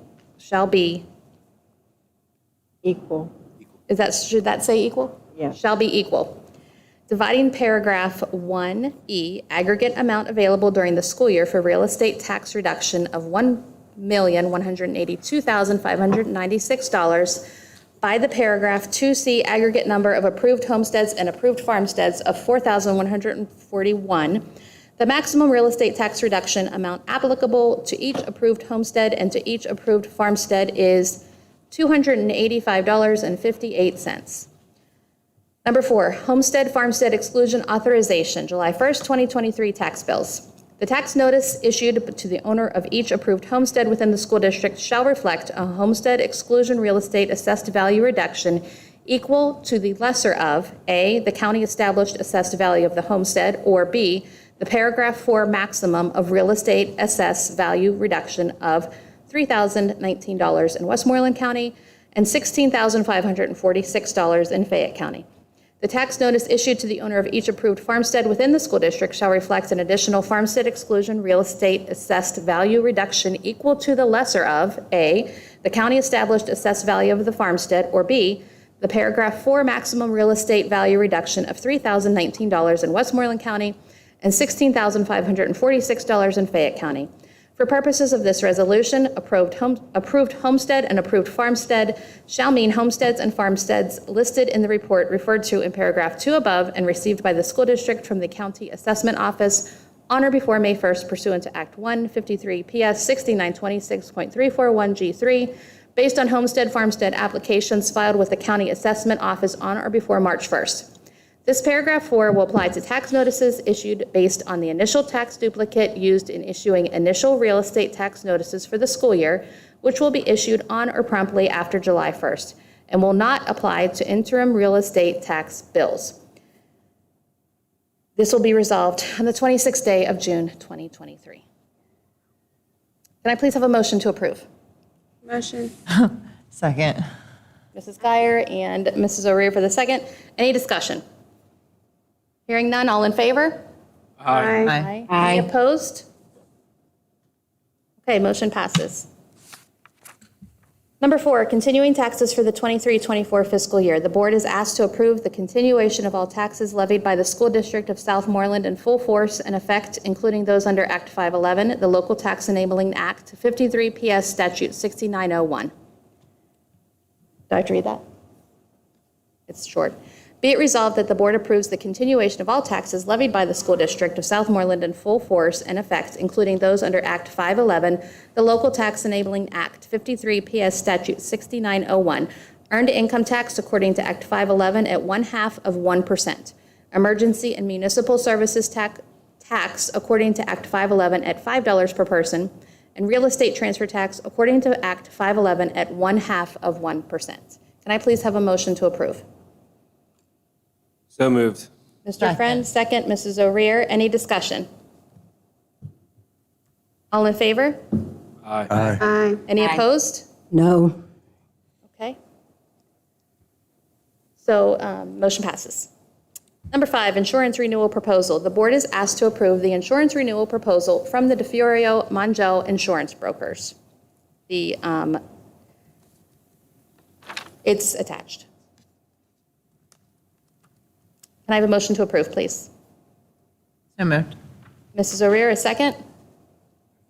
Equal.
should that say equal?
Yeah.
Shall be equal. Dividing paragraph 1E, aggregate amount available during the school year for real estate tax reduction of $1,182,596 by the paragraph 2C, aggregate number of approved homesteads and approved farmsteads of 4,141. The maximum real estate tax reduction amount applicable to each approved homestead and to each approved farmstead is $285.58. Number 4, homestead farmstead exclusion authorization, July 1st, 2023 tax bills. The tax notice issued to the owner of each approved homestead within the school district shall reflect a homestead exclusion real estate assessed value reduction equal to the lesser of A, the county established assessed value of the homestead, or B, the paragraph 4 maximum of real estate assessed value reduction of $3,019 in Westmoreland County and $16,546 in Fayette County. The tax notice issued to the owner of each approved farmstead within the school district shall reflect an additional farmstead exclusion real estate assessed value reduction equal to the lesser of A, the county established assessed value of the farmstead, or B, the paragraph 4 maximum real estate value reduction of $3,019 in Westmoreland County and $16,546 in Fayette County. For purposes of this resolution, approved homestead and approved farmstead shall mean homesteads and farmsteads listed in the report referred to in paragraph 2 above and received by the school district from the county assessment office on or before May 1st pursuant to Act 153 PS 6926.341G3, based on homestead farmstead applications filed with the county assessment office on or before March 1st. This paragraph 4 will apply to tax notices issued based on the initial tax duplicate used in issuing initial real estate tax notices for the school year, which will be issued on or promptly after July 1st, and will not apply to interim real estate tax bills. This will be resolved on the 26th day of June 2023. Can I please have a motion to approve?
Motion.
Second.
Mrs. Geyer and Mrs. O'Rear for the second. Any discussion? Hearing none, all in favor?
Aye.
Any opposed? Okay, motion passes. Number 4, continuing taxes for the 23-24 fiscal year. The board is asked to approve the continuation of all taxes levied by the school district of Southmoreland in full force and effect, including those under Act 511, the Local Tax Enabling Act, 53 PS Statute 6901. Do I have to read that? It's short. Be it resolved that the board approves the continuation of all taxes levied by the school district of Southmoreland in full force and effect, including those under Act 511, the Local Tax Enabling Act, 53 PS Statute 6901, earned income tax according to Act 511 at 1/2%, emergency and municipal services tax according to Act 511 at $5 per person, and real estate transfer tax according to Act 511 at 1/2%. Can I please have a motion to approve?
So moved.
Mr. Friend, second. Mrs. O'Rear, any discussion? All in favor?
Aye.
Aye.
Any
Aye.
opposed?
No.
Okay. So, motion passes. Number 5, insurance renewal proposal. The board is asked to approve the insurance renewal proposal from the DeFiorio Mongel Insurance Brokers. It's attached. Can I have a motion to approve, please?
So moved.
Mrs. O'Rear, a second.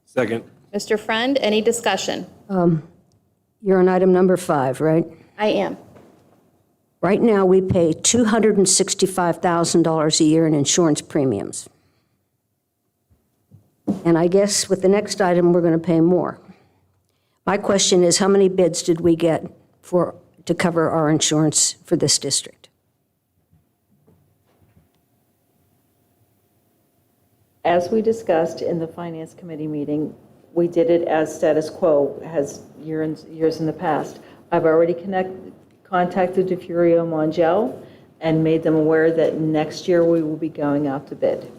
Second.
Mr. Friend, any discussion?
You're on item number 5, right?
I am.
Right now, we pay $265,000 a year in insurance premiums. And I guess with the next item, we're going to pay more. My question is, how many bids did we get to cover our insurance for this district?
As we discussed in the Finance Committee meeting, we did it as status quo, as years in the past. I've already contacted DeFiorio Mongel and made them aware that next year we will be going out to bid.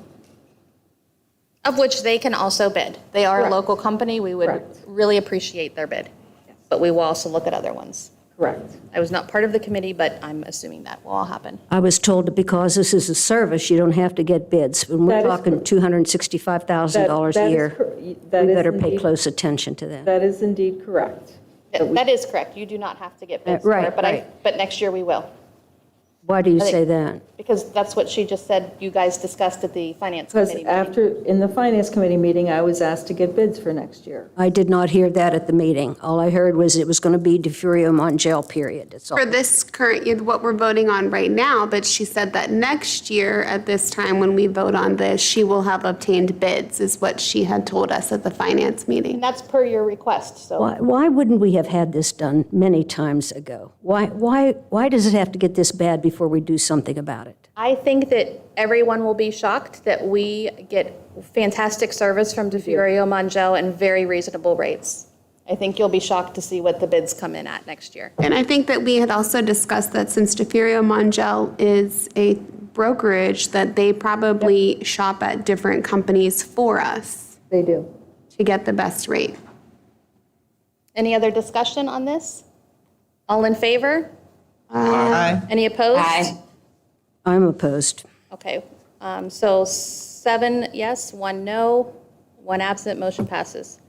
Of which they can also bid. They are a
Correct.
local company. We would
Correct.
really appreciate their bid. But we will also look at other ones.
Correct.
I was not part of the committee, but I'm assuming that will all happen.
I was told that because this is a service, you don't have to get bids. When we're
That is
talking
correct.
$265,000
That
a
is
year,
cor-
we
that is
better pay
indeed-
close attention to that.
That is indeed correct.
That is correct. You do not have to get bids for
Right,
it, but next year we will.
Why do you
I think-
say that?
Because that's what she just said you guys discussed at the finance
Because
committee meeting.
after, in the finance committee meeting, I was asked to get bids for next year.
I did not hear that at the meeting. All I heard was it was going to be DeFurio Mongel, period. That's all.
For this current year, what we're voting on right now, but she said that next year at this time, when we vote on this, she will have obtained bids, is what she had told us at the finance
And
meeting.
that's per your request, so.
Why wouldn't we have had this done many times ago? Why does it have to get this bad before we do something about it?
I think that everyone will be shocked that we get fantastic service from DeFurio Mongel and very reasonable rates. I think you'll be shocked to see what the bids come in at next year.
And I think that we had also discussed that since DeFurio Mongel is a brokerage, that they probably shop at different companies for us
They do.
to get the best rate.
Any other discussion on this? All in favor?
Aye.
Any opposed?
Aye.
I'm opposed.
Okay, so 7 yes, 1 no, 1 absent, motion passes.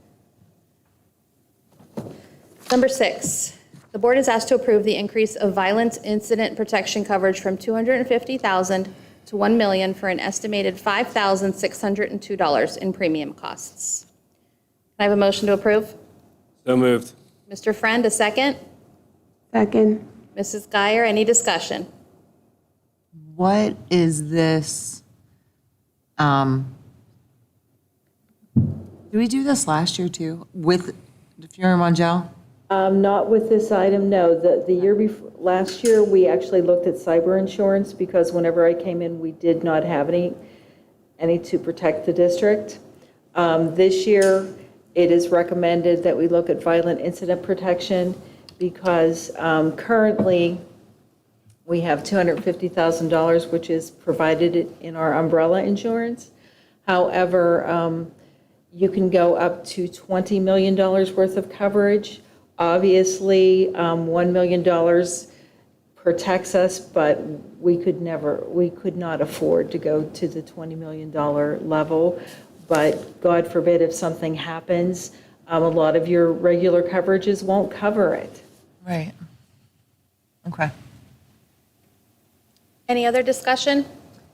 Number 6, the board is asked to approve the increase of violence incident protection coverage from $250,000 to $1 million for an estimated $5,602 in premium costs. Can I have a motion to approve?
So moved.
Mr. Friend, a second?
Second.
Mrs. Geyer, any discussion?
What is this? Did we do this last year too, with DeFurio Mongel?
Not with this item, no. The year before, last year, we actually looked at cyber insurance because whenever I came in, we did not have any to protect the district. This year, it is recommended that we look at violent incident protection because currently, we have $250,000, which is provided in our umbrella insurance. However, you can go up to $20 million worth of coverage. Obviously, $1 million protects us, but we could not afford to go to the $20 million level. But God forbid if something happens, a lot of your regular coverages won't cover it.
Right. Okay.
Any other discussion?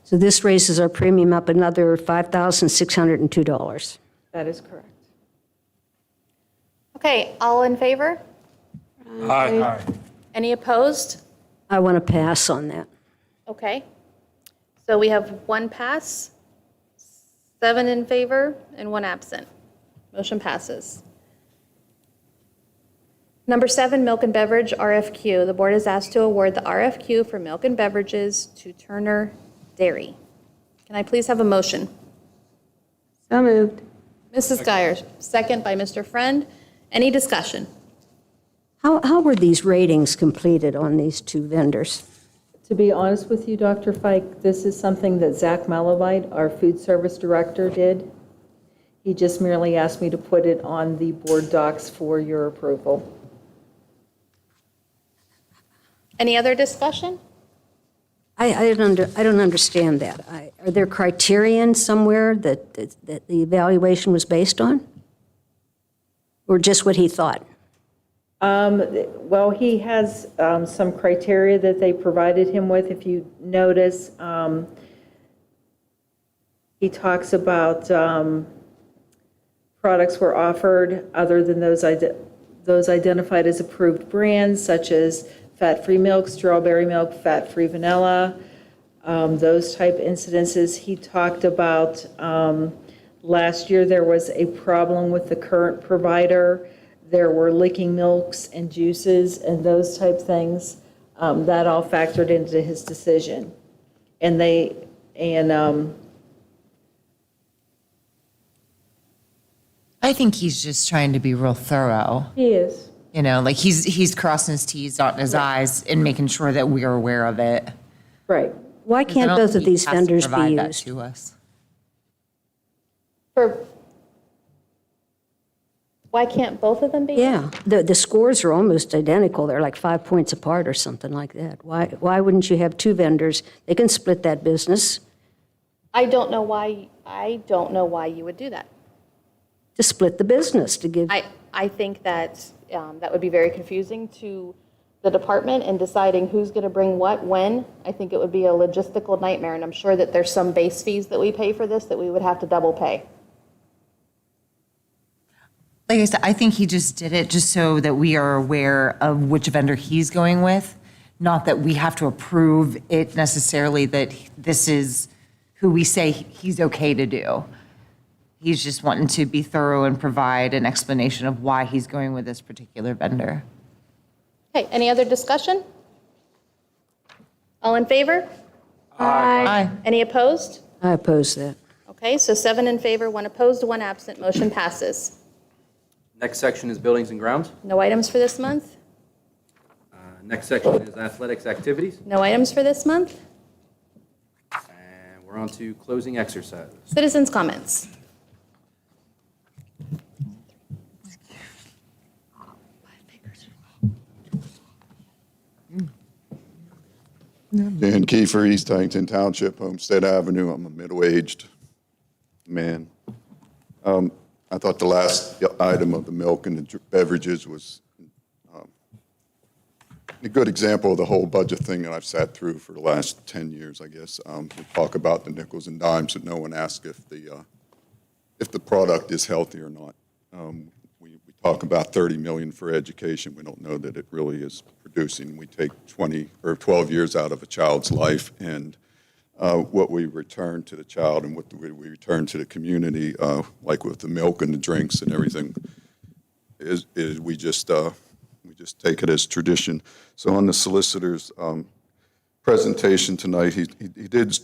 So this raises our premium up another $5,602.
That is correct.
Okay, all in favor?
Aye.
Any opposed?
I want to pass on that.
Okay. So we have 1 pass, 7 in favor, and 1 absent. Motion passes. Number 7, milk and beverage RFQ. The board is asked to award the RFQ for milk and beverages to Turner Dairy. Can I please have a motion?
So moved.
Mrs. Geyer, second by Mr. Friend. Any discussion?
How were these ratings completed on these two vendors?
To be honest with you, Dr. Fike, this is something that Zach Malabite, our food service director, did. He just merely asked me to put it on the board docs for your approval.
Any other discussion?
I don't understand that. Are there criterion somewhere that the evaluation was based on? Or just what he thought?
Well, he has some criteria that they provided him with. If you notice, he talks about products were offered other than those identified as approved brands, such as fat-free milk, strawberry milk, fat-free vanilla, those type incidences. He talked about last year there was a problem with the current provider. There were leaking milks and juices and those type things. That all factored into his decision.
I think he's just trying to be real thorough.
He is.
You know, like he's crossing his T's, dotting his I's, and making sure that we are aware of it.
Right.
Why can't
I don't
both of
think he
these
has to
vendors be
provide that
used?
to us.
Why can't both of them be?
Yeah, the scores are almost identical. They're like 5 points apart or something like that. Why wouldn't you have two vendors? They can split that business.
I don't know why you would do that.
To split the business, to give,
I think that that would be very confusing to the department in deciding who's going to bring what, when. I think it would be a logistical nightmare, and I'm sure that there's some base fees that we pay for this that we would have to double pay.
Like I said, I think he just did it just so that we are aware of which vendor he's going with, not that we have to approve it necessarily that this is who we say he's okay to do. He's just wanting to be thorough and provide an explanation of why he's going with this particular vendor.
Okay, any other discussion? All in favor?
Aye.
Any opposed?
I oppose that.
Okay, so 7 in favor, 1 opposed, 1 absent, motion passes.
Next section is buildings and grounds.
No items for this month?
Next section is athletics activities.
No items for this month?
And we're on to closing exercises.
Citizens' comments.
Dan Kiefer, East Huntington Township, Homestead Avenue. I'm a middle-aged man. I thought the last item of the milk and the beverages was a good example of the whole budget thing that I've sat through for the last 10 years, I guess. We talk about the nickels and dimes, but no one asks if the product is healthy or not. We talk about $30 million for education. We don't know that it really is producing. We take 20 or 12 years out of a child's life, and what we return to the child and what we return to the community, like with the milk and the drinks and everything, is we just take it as tradition. So on the solicitor's presentation tonight, he did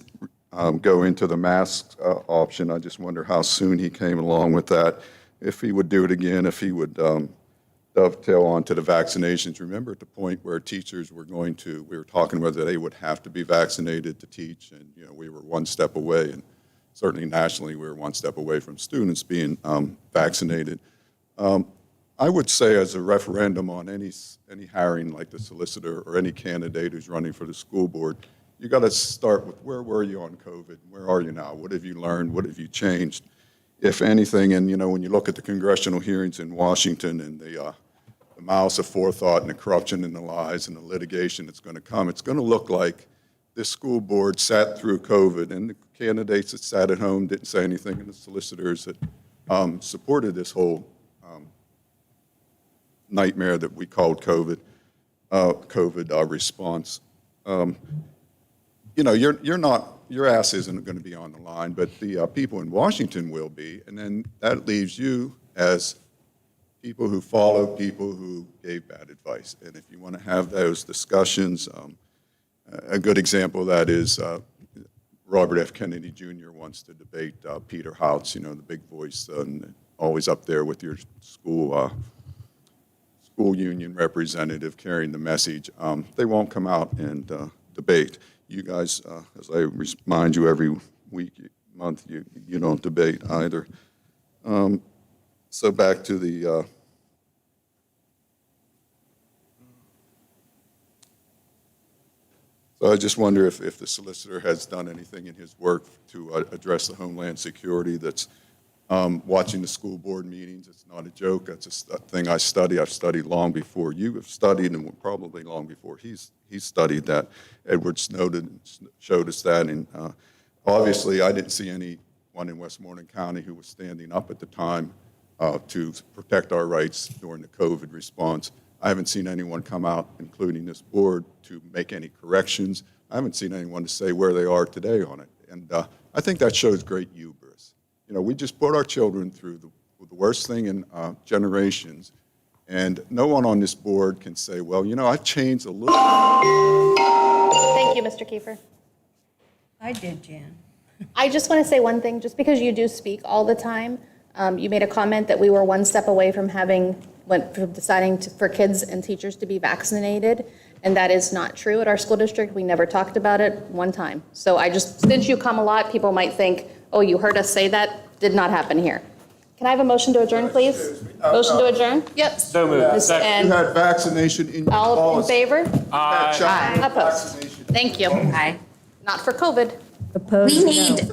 go into the mask option. I just wonder how soon he came along with that. If he would do it again, if he would dovetail onto the vaccinations. Remember at the point where teachers we were talking whether they would have to be vaccinated to teach, and we were one step away, and certainly nationally we were one step away from students being vaccinated. I would say as a referendum on any hiring like the solicitor or any candidate who's running for the school board, you got to start with where were you on COVID? Where are you now? What have you learned? What have you changed? If anything, and when you look at the congressional hearings in Washington and the malice of forethought and the corruption and the lies and the litigation that's going to come, it's going to look like this school board sat through COVID, and the candidates that sat at home didn't say anything, and the solicitors that supported this whole nightmare that we called COVID response. Your ass isn't going to be on the line, but the people in Washington will be, and then that leaves you as people who follow people who gave bad advice. And if you want to have those discussions, a good example of that is Robert F. Kennedy Jr. wants to debate Peter Houts, the big voice, and always up there with your school union representative carrying the message. They won't come out and debate. You guys, as I remind you every month, you don't debate either. So back to the so I just wonder if the solicitor has done anything in his work to address the Homeland Security that's watching the school board meetings. It's not a joke. That's a thing I study. I've studied long before you have studied, and probably long before he's studied that. Edward Snowden showed us that, and obviously I didn't see anyone in Westmoreland County who was standing up at the time to protect our rights during the COVID response. I haven't seen anyone come out, including this board, to make any corrections. I haven't seen anyone to say where they are today on it, and I think that shows great hubris. We just put our children through the worst thing in generations, and no one on this board can say, well, I've changed a little.
Thank you, Mr. Kiefer.
I did, Jan.
I just want to say one thing, just because you do speak all the time, you made a comment that we were one step away from deciding for kids and teachers to be vaccinated, and that is not true at our school district. We never talked about it one time. So since you come a lot, people might think, oh, you heard us say that did not happen here. Can I have a motion to adjourn, please? Motion to adjourn? Yep.
So moved. Second.
And
You had vaccination in your
all in
policy.
favor?
You had child
Opposed?
vaccination.
Thank you.
Aye.
Not for COVID.
Opposed?
We
No.
need